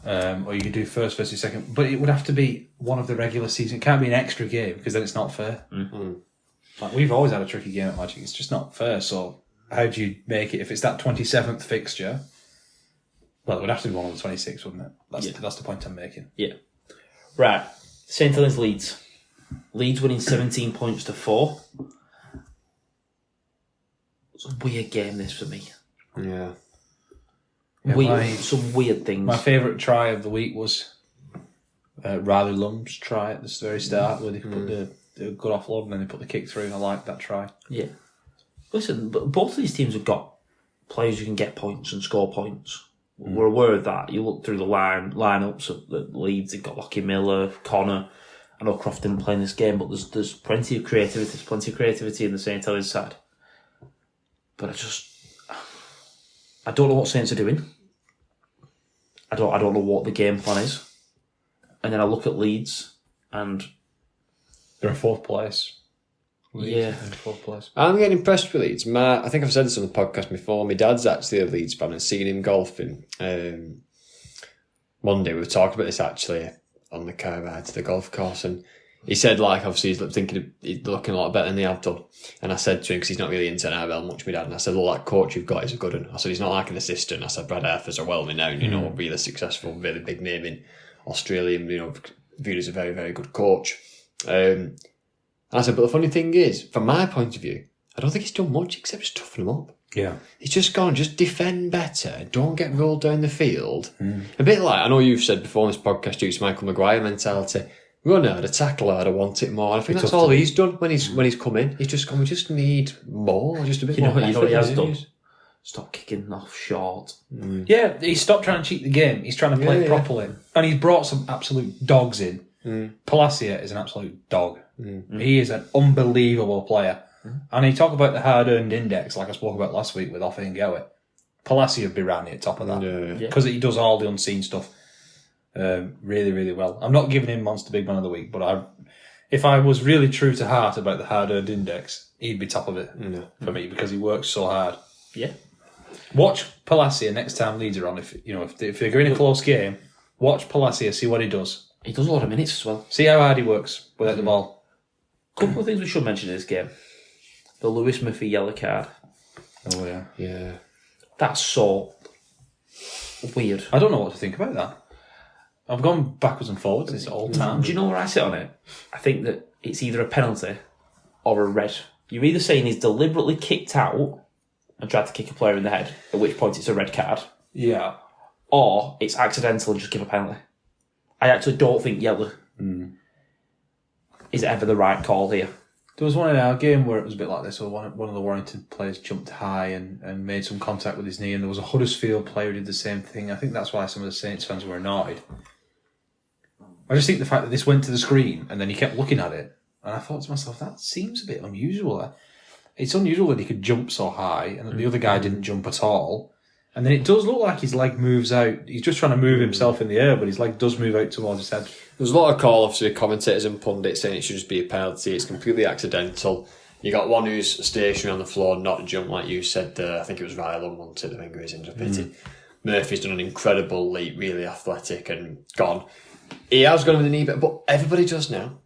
Or you could do first versus second. But it would have to be one of the regular season. It can't be an extra game, because then it's not fair. Like, we've always had a tricky game at Magic. It's just not fair, so... How do you make it? If it's that 27th fixture, well, it would have to be one on the 26th, wouldn't it? That's the point I'm making. Yeah. Right. St. Helens Leeds. Leeds winning 17 points to 4. It's a weird game, this, for me. Yeah. Some weird things. My favourite try of the week was Riley Lum's try at the very start, where they put the good offload and then they put the kick through, and I liked that try. Yeah. Listen, both of these teams have got players who can get points and score points. We're aware of that. You look through the lineups of the Leeds, they've got Lockie Miller, Connor. I know Croft didn't play in this game, but there's plenty of creativity. There's plenty of creativity in the St. Helens side. But I don't know what Saints are doing. I don't know what the game plan is. And then I look at Leeds and they're in fourth place. Yeah. In fourth place. I'm getting impressed with Leeds. I think I've said this on the podcast before. My dad's actually a Leeds fan and seeing him golfing. Monday, we were talking about this actually on the car ride to the golf course, and he said, like, obviously he's looking a lot better than they have done. And I said to him, because he's not really into NRL much, my dad, and I said, well, that coach you've got is a good one. I said, he's not like an assistant. I said, Brad Arthur's a well-renowned, really successful, really big name in Australia, viewed as a very, very good coach. And I said, but the funny thing is, from my point of view, I don't think he's done much except just toughen them up. Yeah. He's just gone, just defend better, don't get rolled down the field. A bit like, I know you've said before on this podcast, it's Michael Maguire mentality. Run hard, tackle hard, I want it more. And I think that's all he's done when he's come in. He's just gone, we just need more, just a bit more. You know what he has done? Stop kicking off short. Yeah, he stopped trying to cheat the game. He's trying to play it properly. And he's brought some absolute dogs in. Palacia is an absolute dog. He is an unbelievable player. And you talk about the hard-earned index, like I spoke about last week with Offie and Gowie. Palazzi would be round at the top of that. Because he does all the unseen stuff really, really well. I'm not giving him Monster Big Man of the Week, but if I was really true to heart about the hard-earned index, he'd be top of it for me because he works so hard. Yeah. Watch Palacia next time Leeds are on. If they're in a close game, watch Palacia, see what he does. He does a lot of minutes as well. See how hard he works without the ball. Couple of things we should mention in this game. The Lewis Murphy yellow card. Oh, yeah. Yeah. That's so weird. I don't know what to think about that. I've gone backwards and forwards this whole time. Do you know where I sit on it? I think that it's either a penalty or a red. You're either saying he's deliberately kicked out and tried to kick a player in the head, at which point it's a red card, Yeah. or it's accidental and just give a penalty. I actually don't think yellow is ever the right call here. There was one in our game where it was a bit like this, where one of the Warrington players jumped high and made some contact with his knee, and there was a Huddersfield player who did the same thing. I think that's why some of the Saints fans were annoyed. I just think the fact that this went to the screen and then he kept looking at it, and I thought to myself, that seems a bit unusual. It's unusual that he could jump so high and that the other guy didn't jump at all. And then it does look like his leg moves out. He's just trying to move himself in the air, but his leg does move out towards his head. There's a lot of call-offs with commentators and pundits saying it should just be a penalty. It's completely accidental. You got one who's stationary on the floor, not jump like you said. I think it was Ryland wanted. I think he was injured. Murphy's done an incredible leap, really athletic and gone. He has gone with the knee, but everybody does now.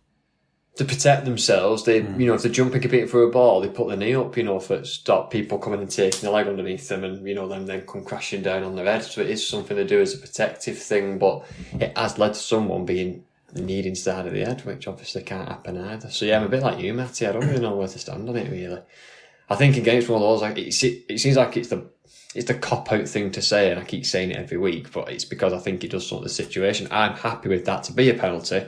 To protect themselves, they if they're jumping, competing for a ball, they put their knee up, for stop people coming and taking the leg underneath them, and them then come crashing down on their head. So it is something they do as a protective thing, but it has led to someone being kneed inside of the head, which obviously can't happen either. So yeah, I'm a bit like you, Matty. I don't really know where to stand on it really. I think against one of those, like it seems like it's the cop-out thing to say, and I keep saying it every week, but it's because I think it does sort of the situation. I'm happy with that to be a penalty.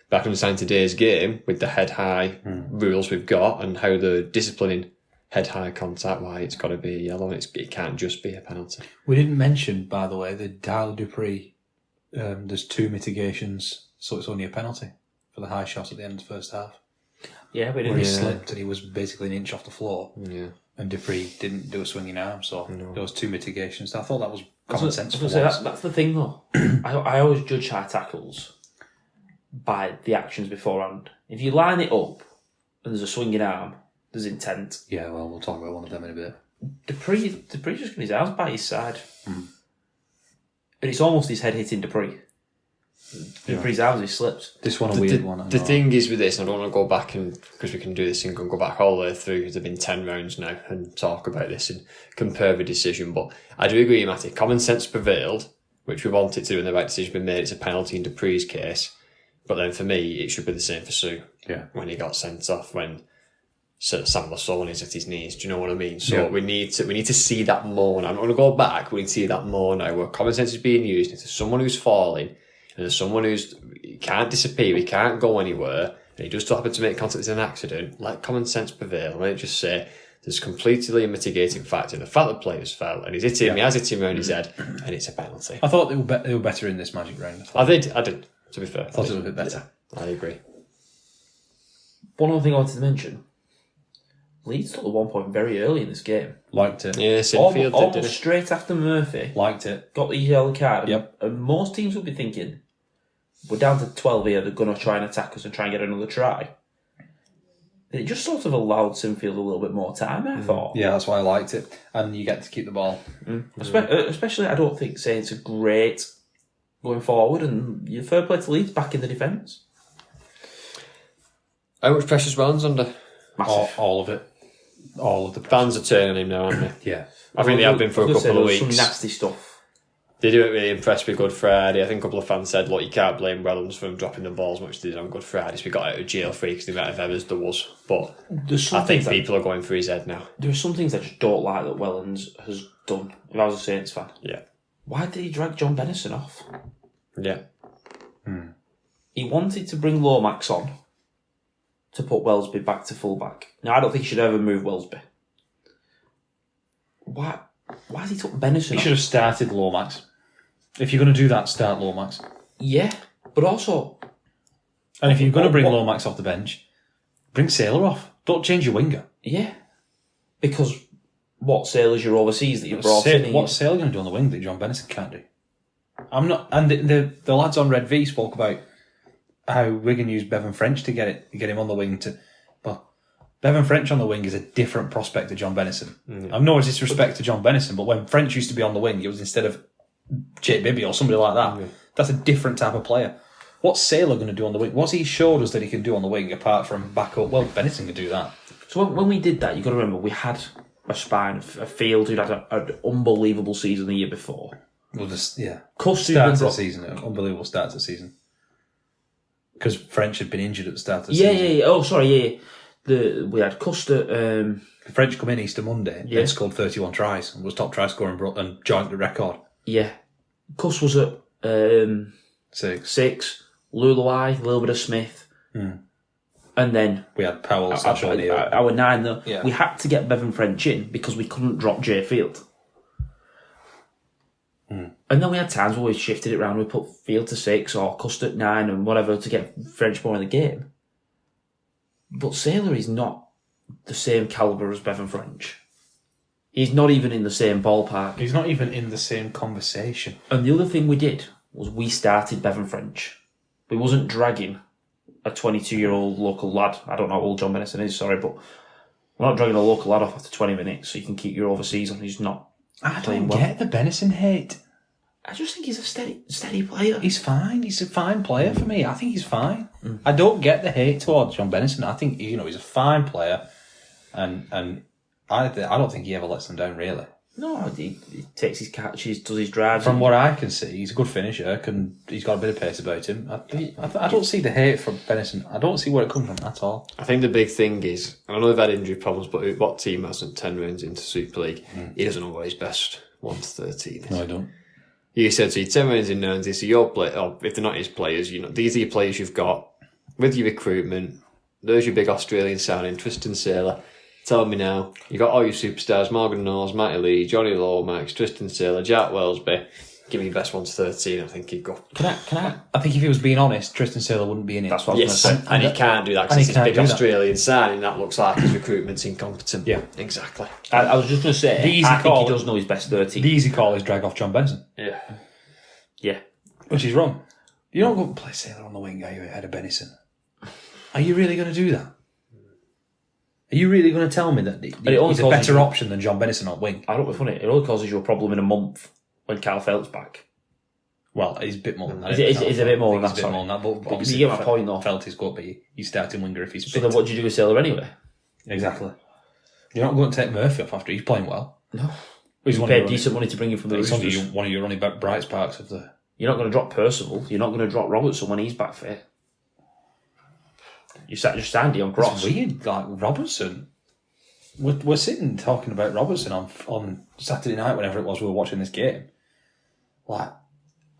But I can understand today's game with the head-high rules we've got and how they're disciplining head-high contact, why it's got to be yellow. It can't just be a penalty. We didn't mention, by the way, the Darla Dupree, there's 2 mitigations, so it's only a penalty for the high shot at the end of the first half. Yeah, we Where didn't. he slipped and he was basically an inch off the floor. Yeah. And Dupree didn't do a swinging arm, so there was 2 mitigations. I thought that was common sense. That's the thing, though. I always judge high tackles by the actions beforehand. If you line it up and there's a swinging arm, there's intent. Yeah, well, we'll talk about one of them in a bit. Dupree's just got his arms by his side. And it's almost his head hitting Dupree. Dupree's arms, he slipped. This one a weird one. The thing is with this, and I don't want to go back because we can do this and go back all the way through, because there have been 10 rounds now, and talk about this and compare the decision. But I do agree, Matty. Common sense prevailed, which we wanted to, and the right decision been made. It's a penalty in Dupree's case. But then for me, it should be the same for Sue. Yeah. When he got sent off, when Sam Lasson is at his knees. Do you know what I mean? So we need to see that more now. I'm not going to go back. We need to see that more now, where common sense is being used. If there's someone who's falling, and there's someone he can't disappear, he can't go anywhere, and he just happen to make contact with an accident, let common sense prevail. Let it just say there's completely a mitigating factor. The fact that players fell, and he has hit him around his head, and it's a penalty. I thought they were better in this Magic round. I did. To be fair, I thought it was a bit better. I agree. One other thing I wanted to mention. Leeds took the 1 point very early in this game. Liked it. Yeah, Sinfield almost did it. straight after Murphy. Liked it. Got the yellow card. Yep. And most teams would be thinking, we're down to 12 here, they're going to try and attack us and try and get another try. It just sort of allowed Sinfield a little bit more time, I thought. Yeah, that's why I liked it. And you get to keep the ball. Especially, I don't think Saints are great going forward, and your fair play to Leeds back in the defence. How much pressure's Wellens under? Massive. All of it. All of the Fans are turning on him now, aren't they? Yeah. I think they have been for a couple of weeks. Some nasty stuff. They didn't really impress with Good Friday. I think a couple of fans said, look, you can't blame Wellens for dropping the ball as much as they did on Good Friday. So we got out of jail free because the amount of errors there was. But I think people are going for his head now. There are some things I just don't like that Wellens has done. If I was a Saints fan. Yeah. Why did he drag John Bennison off? Yeah. He wanted to bring Lomax on to put Wellesby back to fullback. Now, I don't think he should ever move Wellesby. Why has he took Bennison He off? should have started Lomax. If you're going to do that, start Lomax. Yeah, but also... And if you're going to bring Lomax off the bench, bring Sailor off. Don't change your winger. Yeah. Because what Sailor's your overseas that you've brought in? What's Sailor going to do on the wing that John Benison can't do? I'm not. And the lads on Red V spoke about how Wigan used Bevan French to get him on the wing. But Bevan French on the wing is a different prospect to John Benison. I've no disrespect to John Benison, but when French used to be on the wing, it was instead of Jake Bibby or somebody like that. That's a different type of player. What's Sailor going to do on the wing? What's he showed us that he can do on the wing apart from back up? Well, Benison can do that. So when we did that, you've got to remember, we had a spine, a field who'd had an unbelievable season the year before. Well, Custard start of the season, unbelievable start to the season. Because French had been injured at the start of the season. Yeah. Oh, sorry, yeah. We had Custard. French come in Easter Monday and scored 31 tries and was top try scorer and joined the record. Yeah. Cuss was at 6. Luluai, a little bit of Smith. And then we had Powell, our 9 though. Yeah. We had to get Bevan French in because we couldn't drop Jay Field. And then we had times where we shifted it around. We put Field to 6 or Cuss at 9 and whatever to get French more in the game. But Sailor is not the same calibre as Bevan French. He's not even in the same ballpark. He's not even in the same conversation. And the other thing we did was we started Bevan French. We wasn't dragging a 22-year-old local lad. I don't know how old John Benison is, sorry, but we're not dragging a local lad off after 20 minutes so you can keep your overseas on who's not playing well. I don't get the Benison hate. I just think he's a steady player. He's fine. He's a fine player for me. I think he's fine. I don't get the hate towards John Benison. I think he's a fine player, and I don't think he ever lets them down really. No, he takes his catches, does his drives. From what I can see, he's a good finisher. He's got a bit of pace about him. I don't see the hate from Benison. I don't see where it comes from at all. I think the big thing is, I know they've had injury problems, but what team hasn't 10 rounds into Super League? He doesn't know what his best 1 to 13 is. No, I don't. You said so, 10 rounds in 90, so your play, or if they're not his players, these are your players you've got with your recruitment. There's your big Australian signing, Tristan Sailor. Tell me now, you got all your superstars: Morgan Knowles, Matty Lee, Johnny Lomax, Tristan Sailor, Jack Wellesby. Give me your best 1 to 13. I think he'd go. Can I? I think if he was being honest, Tristan Sailor wouldn't be in it. That's what I was going to say. And he can't do that because it's his big Australian signing. That looks like his recruitment's incompetent. Yeah, exactly. I was just going to say, I think he does know his best 13. The easy call is drag off John Benson. Yeah. Which is wrong. You don't go and play Sailor on the wing, are you, ahead of Benison? Are you really going to do that? Are you really going to tell me that he's a better option than John Benison on wing? I don't be funny. It only causes you a problem in a month when Kyle Felt's back. Well, he's a bit more than that. He's a bit more than that. But obviously, you get my point, though. Felt is good, but you starting winger if he's fit. So then what do you do with Sailor anyway? Exactly. You're not going to take Murphy off after he's playing well. No. He's paid decent money to bring him from the Roosters. One of your only bright sparks of the... You're not going to drop Percival. You're not going to drop Robertson when he's back fit. You just signed Dion Cross. It's weird, like Robertson. We're sitting talking about Robertson on Saturday night, whenever it was we were watching this game. Like,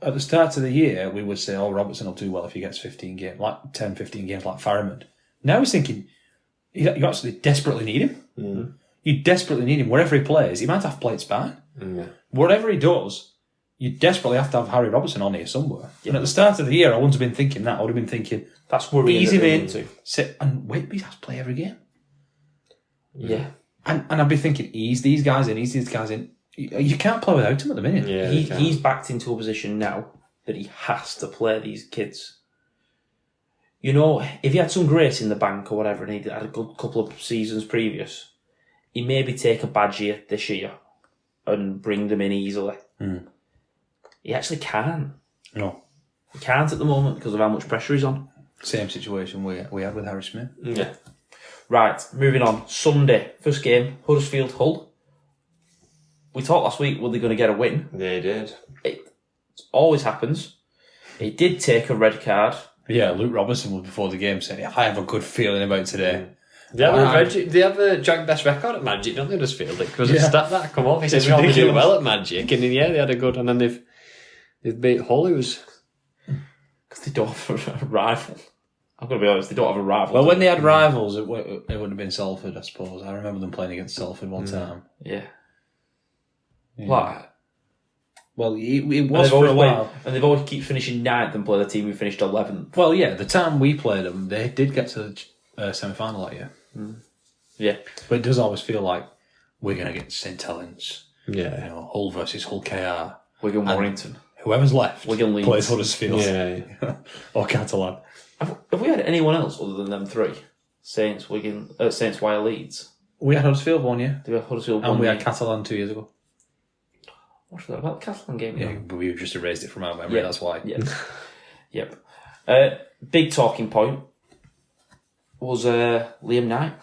at the start of the year, we would say, Robertson will do well if he gets 15 games, like 10, 15 games like Farrimond. Now he's thinking, you absolutely desperately need him. Mm-hmm. You desperately need him. Wherever he plays, he might have to play spine. Mm-hmm. Whatever he does, you desperately have to have Harry Robertson on here somewhere. Yeah. And at the start of the year, I wouldn't have been thinking that. I would have been thinking, that's worrying. Ease him in, sit and wait, he has to play every game. Yeah. And I'd be thinking, ease these guys in. You can't play without him at the minute. Yeah, he's backed into a position now that he has to play these kids. If he had some grace in the bank or whatever and he had a good couple of seasons previous, he maybe take a badge year this year and bring them in easily. Mm. He actually can't. No. He can't at the moment because of how much pressure he's on. Same situation we had with Harry Smith. Yeah. Right, moving on. Sunday, first game, Huddersfield Hull. We talked last week, were they going to get a win? They did. It always happens. He did take a red card. Yeah, Luke Robertson was before the game saying, I have a good feeling about today. They have a joint best record at Magic, don't they, Huddersfield? Because a stat that come up. He said they do well at Magic, and then they had a good, and then they've beat Hull, who's... Because they don't have a rival. I've got to be honest, they don't have a rival. Well, when they had rivals, it would have been Salford, I suppose. I remember them playing against Salford one time. Yeah. Like, well, it was for a while. And they've always keep finishing 9th and play the team who finished 11th. Well, yeah, the time we played them, they did get to the semi-final that year. Mm. Yeah. But it does always feel like Wigan against St Helens. Yeah. You know, Hull versus Hull KR. Wigan Warrington. Whoever's left Wigan Leeds. plays Huddersfield. Yeah. Or Catalan. Have we had anyone else other than them three? Saints, Wigan, Saints, Wire, Leeds. We had Huddersfield one year. Do we have Huddersfield And one we year? had Catalan 2 years ago. What was that about the Catalan game? Yeah, but we just erased it from our memory, that's why. Yeah. Yep. Big talking point was Liam Knight.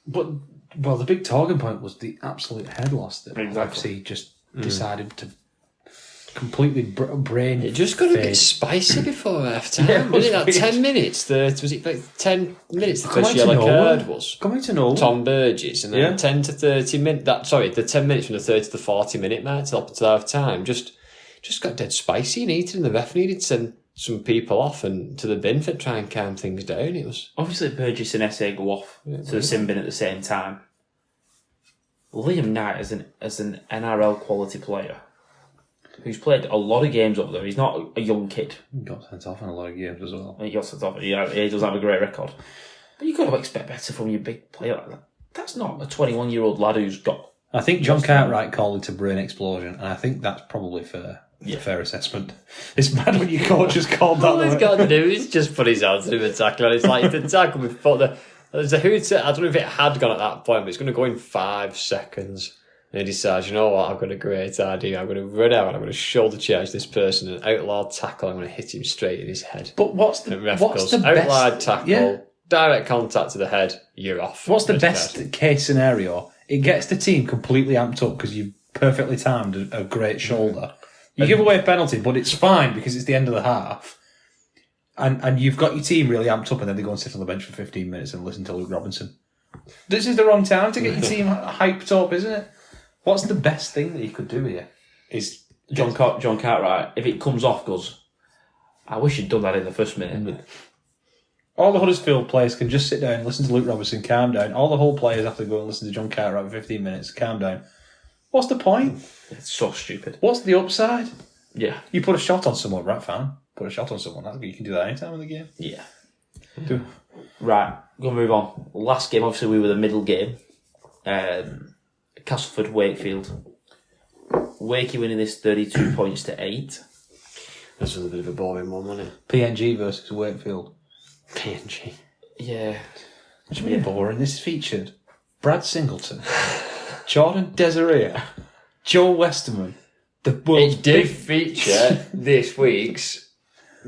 But, well, the big talking point was the absolute head loss that Exactly. FC just decided to completely brain. It just got a bit fade. spicy before half time. Yeah, it was Wasn't it? Like weird. 10 minutes. Was it like 10 minutes the Coming first to yellow nowhere. card was? Coming to know. Tom Burgess, and then Yeah. 10 to 30 minutes. The 10 minutes from the 30 to the 40 minute mark till up to half time just got dead spicy and heated, and the ref needed to send some people off and to the bin for try and calm things down. It was Obviously, Burgess and SA go off to the sin bin at the same time. Liam Knight as an NRL quality player who's played a lot of games up there. He's not a young kid. He got sent off in a lot of games as well. He got sent off. He does have a great record. But you've got to expect better from your big player like that. That's not a 21-year-old lad who's got... I think John Cartwright called it a brain explosion, and I think that's probably fair. Yeah. A fair assessment. It's mad when your coach has called that. all he's got to do is just put his hands in the tackle, and it's like the tackle before there's a hoot. I don't know if it had gone at that point, but it's going to go in 5 seconds. And he decides, you know what, I've got a great idea. I'm going to run out and I'm going to shoulder charge this person, an outlawed tackle. I'm going to hit him straight in his head. But what's the And ref what's goes, the outlawed best tackle, Yeah. direct contact to the head, you're off. What's the Red best card. case scenario? It gets the team completely amped up because you perfectly timed a great shoulder. You give away a penalty, but it's fine because it's the end of the half. And you've got your team really amped up, and then they go and sit on the bench for 15 minutes and listen to Luke Robinson. This is the wrong time to get your team hyped up, isn't it? What's the best thing that you could do here? Is John Cartwright, if it comes off, goes, I wish you'd done that in the first minute. all the Huddersfield players can just sit down, listen to Luke Robinson, calm down. All the Hull players have to go and listen to John Cartwright for 15 minutes, calm down. What's the point? It's so stupid. What's the upside? Yeah. You put a shot on someone, right, fine. Put a shot on someone. You can do that any time in the game. Yeah. Do. Right, going to move on. Last game, obviously, we were the middle game. Castleford, Wakefield. Wakey winning this 32 points to 8. This was a bit of a boring one, wasn't it? PNG versus Wakefield. PNG. Yeah. Which is really boring. This featured Brad Singleton, Jordan Desiree, Joe Westerman. The world's It did big feature this week's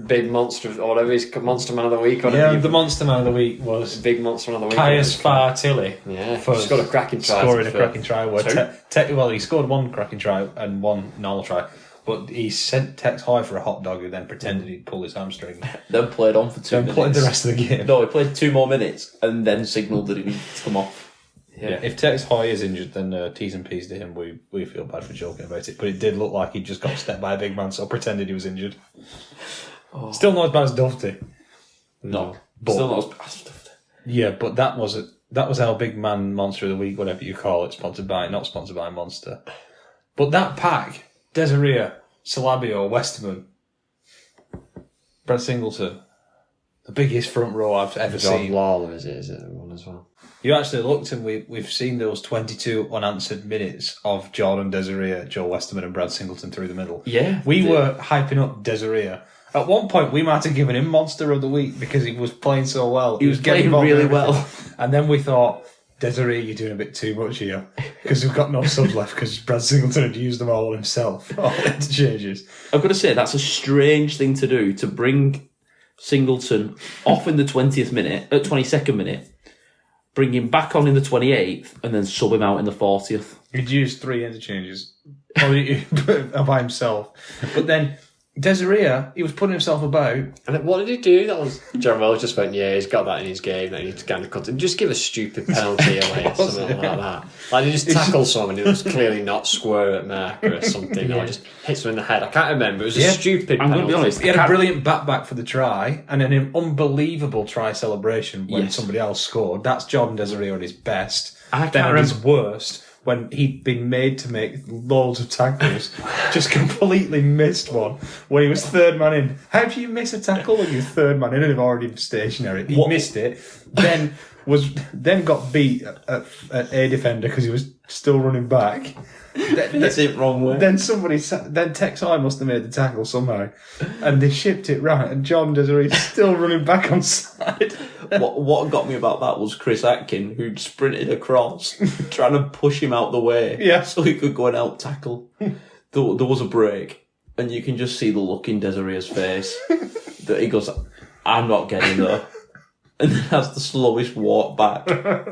big monster, or whatever his monster man of the week. Whatever the monster man of the week was big monster man of the week. Caius Fartilli. Yeah, for he's got a cracking try. scoring a cracking try. Two? Well, he scored one cracking try and one normal try, but he sent Tex Hoy for a hot dog who then pretended he'd pull his hamstring. Then played on for 2 Then minutes. played the rest of the game. No, he played 2 more minutes and then signalled that he needed to come off. Yeah, if Tex Hoy is injured, then T's and P's to him. We feel bad for joking about it, but it did look like he just got stepped by a big man, so pretended he was injured. Oh. Still not as bad as Duffy. No. But, Still not as bad stuff. yeah, but that was our big man monster of the week, whatever you call it, not sponsored by Monster. But that pack, Desiree, Salabio, Westerman, Brad Singleton, the biggest front row I've ever John seen. Lawler is it one as well? You actually looked and we've seen those 22 unanswered minutes of Jordan Desiree, Joe Westerman and Brad Singleton through the middle. Yeah. We were hyping up Desiree. At one point, we might have given him Monster of the Week because he was playing so well. He was getting playing involved in really everything. well. And then we thought, Desiree, you're doing a bit too much here because we've got no subs left because Brad Singleton had used them all himself. All interchanges. I've got to say, that's a strange thing to do, to bring Singleton off in the 22nd minute, bring him back on in the 28th, and then sub him out in the 40th. He'd used 3 interchanges by himself. But then Desiree, he was putting himself about. And what did he do? That was John Wells just went, yeah, he's got that in his game. That he needs to kind of cut him. Just give a stupid penalty away or something like that. Like he just tackled someone who was clearly not square at mark or something, or just hits him in the head. I can't remember. It was a stupid. I'm going to be penalty. honest. He had a brilliant back for the try and an unbelievable try celebration when Yes. somebody else scored. That's Jordan Desiree at his best. I can't Then at remember. his worst, when he'd been made to make loads of tackles, just completely missed one when he was third man in. How do you miss a tackle when you're third man in and have already been stationary? He missed it, then got beat at a defender because he was still running back. That's it wrong way. Then Tex I must have made the tackle somehow, and they shipped it right. And John Desiree still running back on side. What got me about that was Chris Atkin, who'd sprinted across, trying to push him out the way, so he could go and help tackle. There was a break, and you can just see the look in Desiree's face that he goes, "I'm not getting there," and then has the slowest walk back.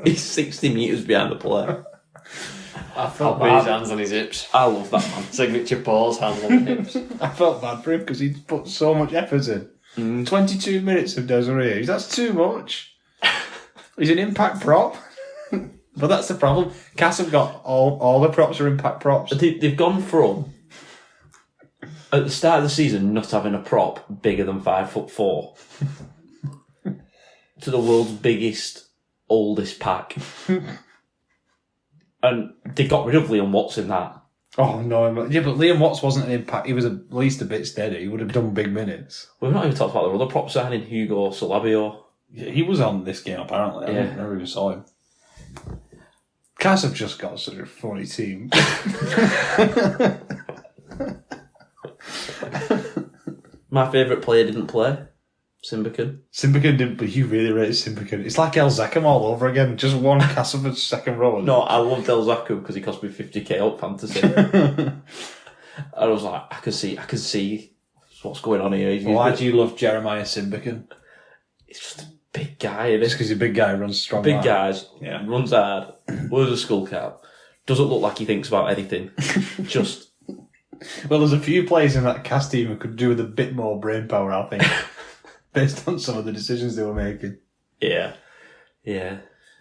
He's 60 metres behind the player. I felt bad. His hands on his hips. I love that man. Signature Paul's hands on the hips. I felt bad for him because he'd put so much effort in. 22 minutes of Desiree. That's too much. He's an impact prop. But that's the problem. Cass have got all the props are impact props. They've gone from, at the start of the season, not having a prop bigger than 5'4", to the world's biggest, oldest pack. And they got rid of Liam Watts in that. Oh, no. Yeah, but Liam Watts wasn't an impact. He was at least a bit steady. He would have done big minutes. We've not even talked about the other prop signing, Hugo Salabio. Yeah, he was on this game, apparently. I never even saw him. Cass have just got such a funny team. My favourite player didn't play. Simbican didn't, but you really rate Simbican. It's like El Zachem all over again. Just one Castleford second row. No, I loved El Zachem because he cost me 50k up fantasy. And I was like, I can see what's going on here. Why do you love Jeremiah Simbican? He's just a big guy. Just because he's a big guy, runs strong. Big guys, runs hard, wears a skull cap, doesn't look like he thinks about anything. Just. Well, there's a few players in that cast team who could do with a bit more brain power, I think. Based on some of the decisions they were making. Yeah.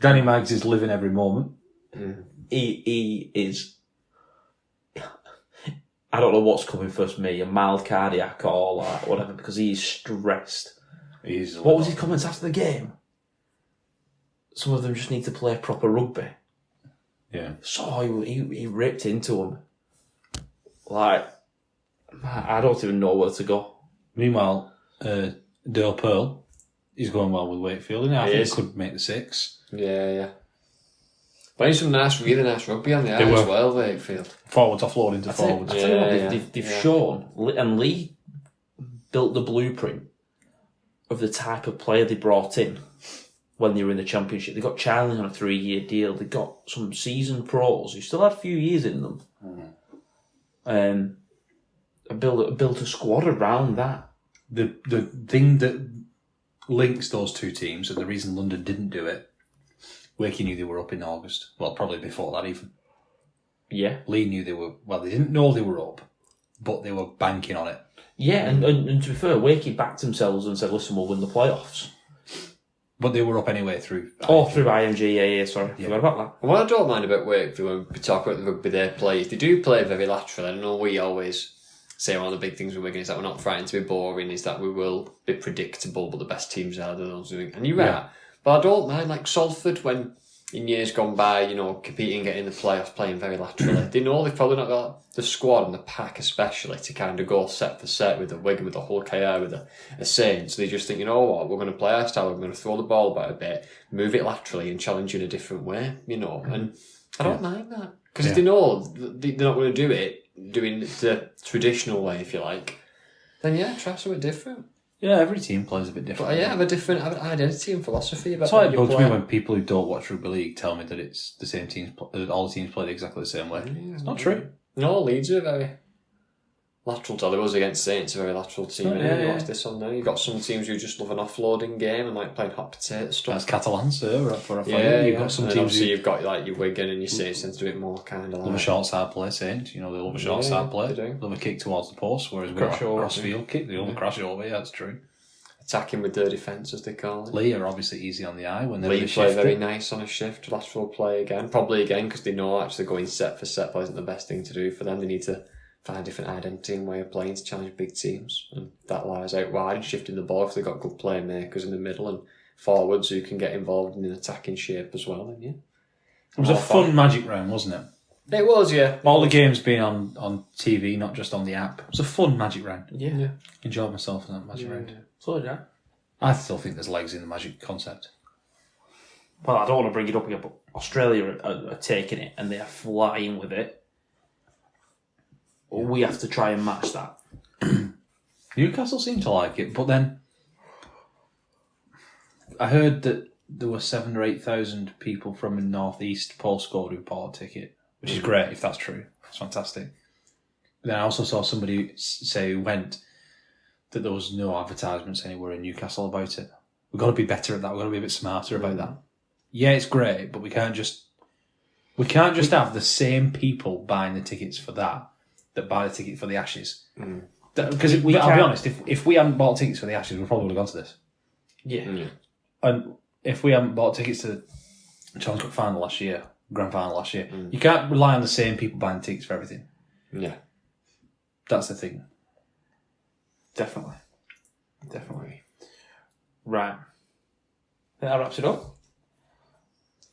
Danny Maggs is living every moment. He is. I don't know what's coming first, me, a mild cardiac or like whatever, because he's stressed. What was his comments after the game? Some of them just need to play proper rugby. Yeah. So he ripped into him. Like, I don't even know where to go. Meanwhile, Dale Pearl, he's going well with Wakefield, and I think he could make the 6. Yeah. But he's some really nice rugby on the eye as well, Wakefield. Forwards offloading to forwards. I tell you what, they've shown, and Lee built the blueprint of the type of player they brought in when they were in the Championship. They got Charlie on a 3-year deal. They got some seasoned pros who still had a few years in them. And built a squad around that. The thing that links those two teams, and the reason London didn't do it, Wakey knew they were up in August. Well, probably before that even. Yeah. Lee knew they were, well, they didn't know they were up, but they were banking on it. Yeah, and to be fair, Wakey backed themselves and said, listen, we'll win the playoffs. But they were up anyway through IMG. Oh, through IMG, yeah, sorry. Forgot about that. What I don't mind about Wakefield when we talk about the rugby they play, they do play very lateral. I know we always say one of the big things with Wigan is that we're not frightened to be boring, is that we will be predictable, but the best teams are the ones doing. And you're right. But I don't mind, like Salford, when in years gone by, competing, getting the playoffs, playing very laterally. They know they've probably not got the squad and the pack especially to kind of go set for set with the Wigan, with the Hull KR, with a Saints. So they just think, you know what, we're going to play our style, we're going to throw the ball about a bit, move it laterally and challenge in a different way, And I don't mind that. Because if they know they're not going to do it, doing it the traditional way, if you like, then try something different. Yeah, every team plays a bit different. But have an identity and philosophy about that's why it bugs me when people who don't watch rugby league tell me that it's the same teams, all the teams played exactly the same way. It's not true. No, Leeds are very lateral. They was against Saints, a very lateral team. What's this on now? You've got some teams who just love an offloading game and like playing hot potato stuff. That's Catalan, sir, for a fight. You've got some teams you've got like your Wigan and your Saints tend to do it more kind of like... Love a short side play, Saints. They love a short side play. They love a kick towards the post, whereas we got a cross-field kick. They love a crash over, that's true. Attacking with their defence, as they call it. Lee are obviously easy on the eye when they're Lee play very nice on a shift, lateral play again. Probably again because they know actually going set for set play isn't the best thing to do for them. They need to find a different identity and way of playing to challenge big teams. And that lies out wide and shifting the ball if they've got good playmakers in the middle and forwards who can get involved in an attacking shape as well. Then, It was a fun Magic round, wasn't it? It was, yeah. All the games being on TV, not just on the app. It was a fun Magic round. Yeah. Enjoyed myself in that Magic round. So did I. I still think there's legs in the Magic concept. Well, I don't want to bring it up again, but Australia are taking it and they are flying with it. We have to try and match that. Newcastle seem to like it, but then I heard that there were 7,000 or 8,000 people from the northeast postcode who bought a ticket, which is great if that's true. It's fantastic. Then I also saw somebody say who went that there was no advertisements anywhere in Newcastle about it. We've got to be better at that. We've got to be a bit smarter about that. Yeah, it's great, but we can't just have the same people buying the tickets for that buy the ticket for the Ashes. Because I'll be honest, if we hadn't bought tickets for the Ashes, we probably would have gone to this. Yeah. And if we hadn't bought tickets to the Challenge Cup final last year, Grand Final last year, you can't rely on the same people buying tickets for everything. Yeah. That's the thing. Definitely. Right. I think that wraps it up.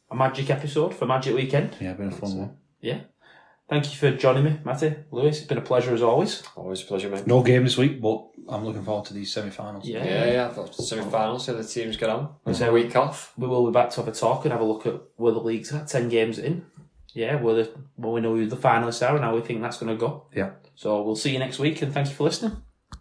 A magic episode for Magic Weekend. Yeah, been a fun one. Yeah. Thank you for joining me, Matty, Lewis. It's been a pleasure as always. Always a pleasure, mate. No game this week, but I'm looking forward to these semi-finals. Yeah. I thought the semi-finals, so the teams get on. It's a week off. We will be back to have a talk and have a look at where the league's at, 10 games in. Yeah, we know who the finalists are and how we think that's going to go. Yeah. So we'll see you next week and thank you for listening.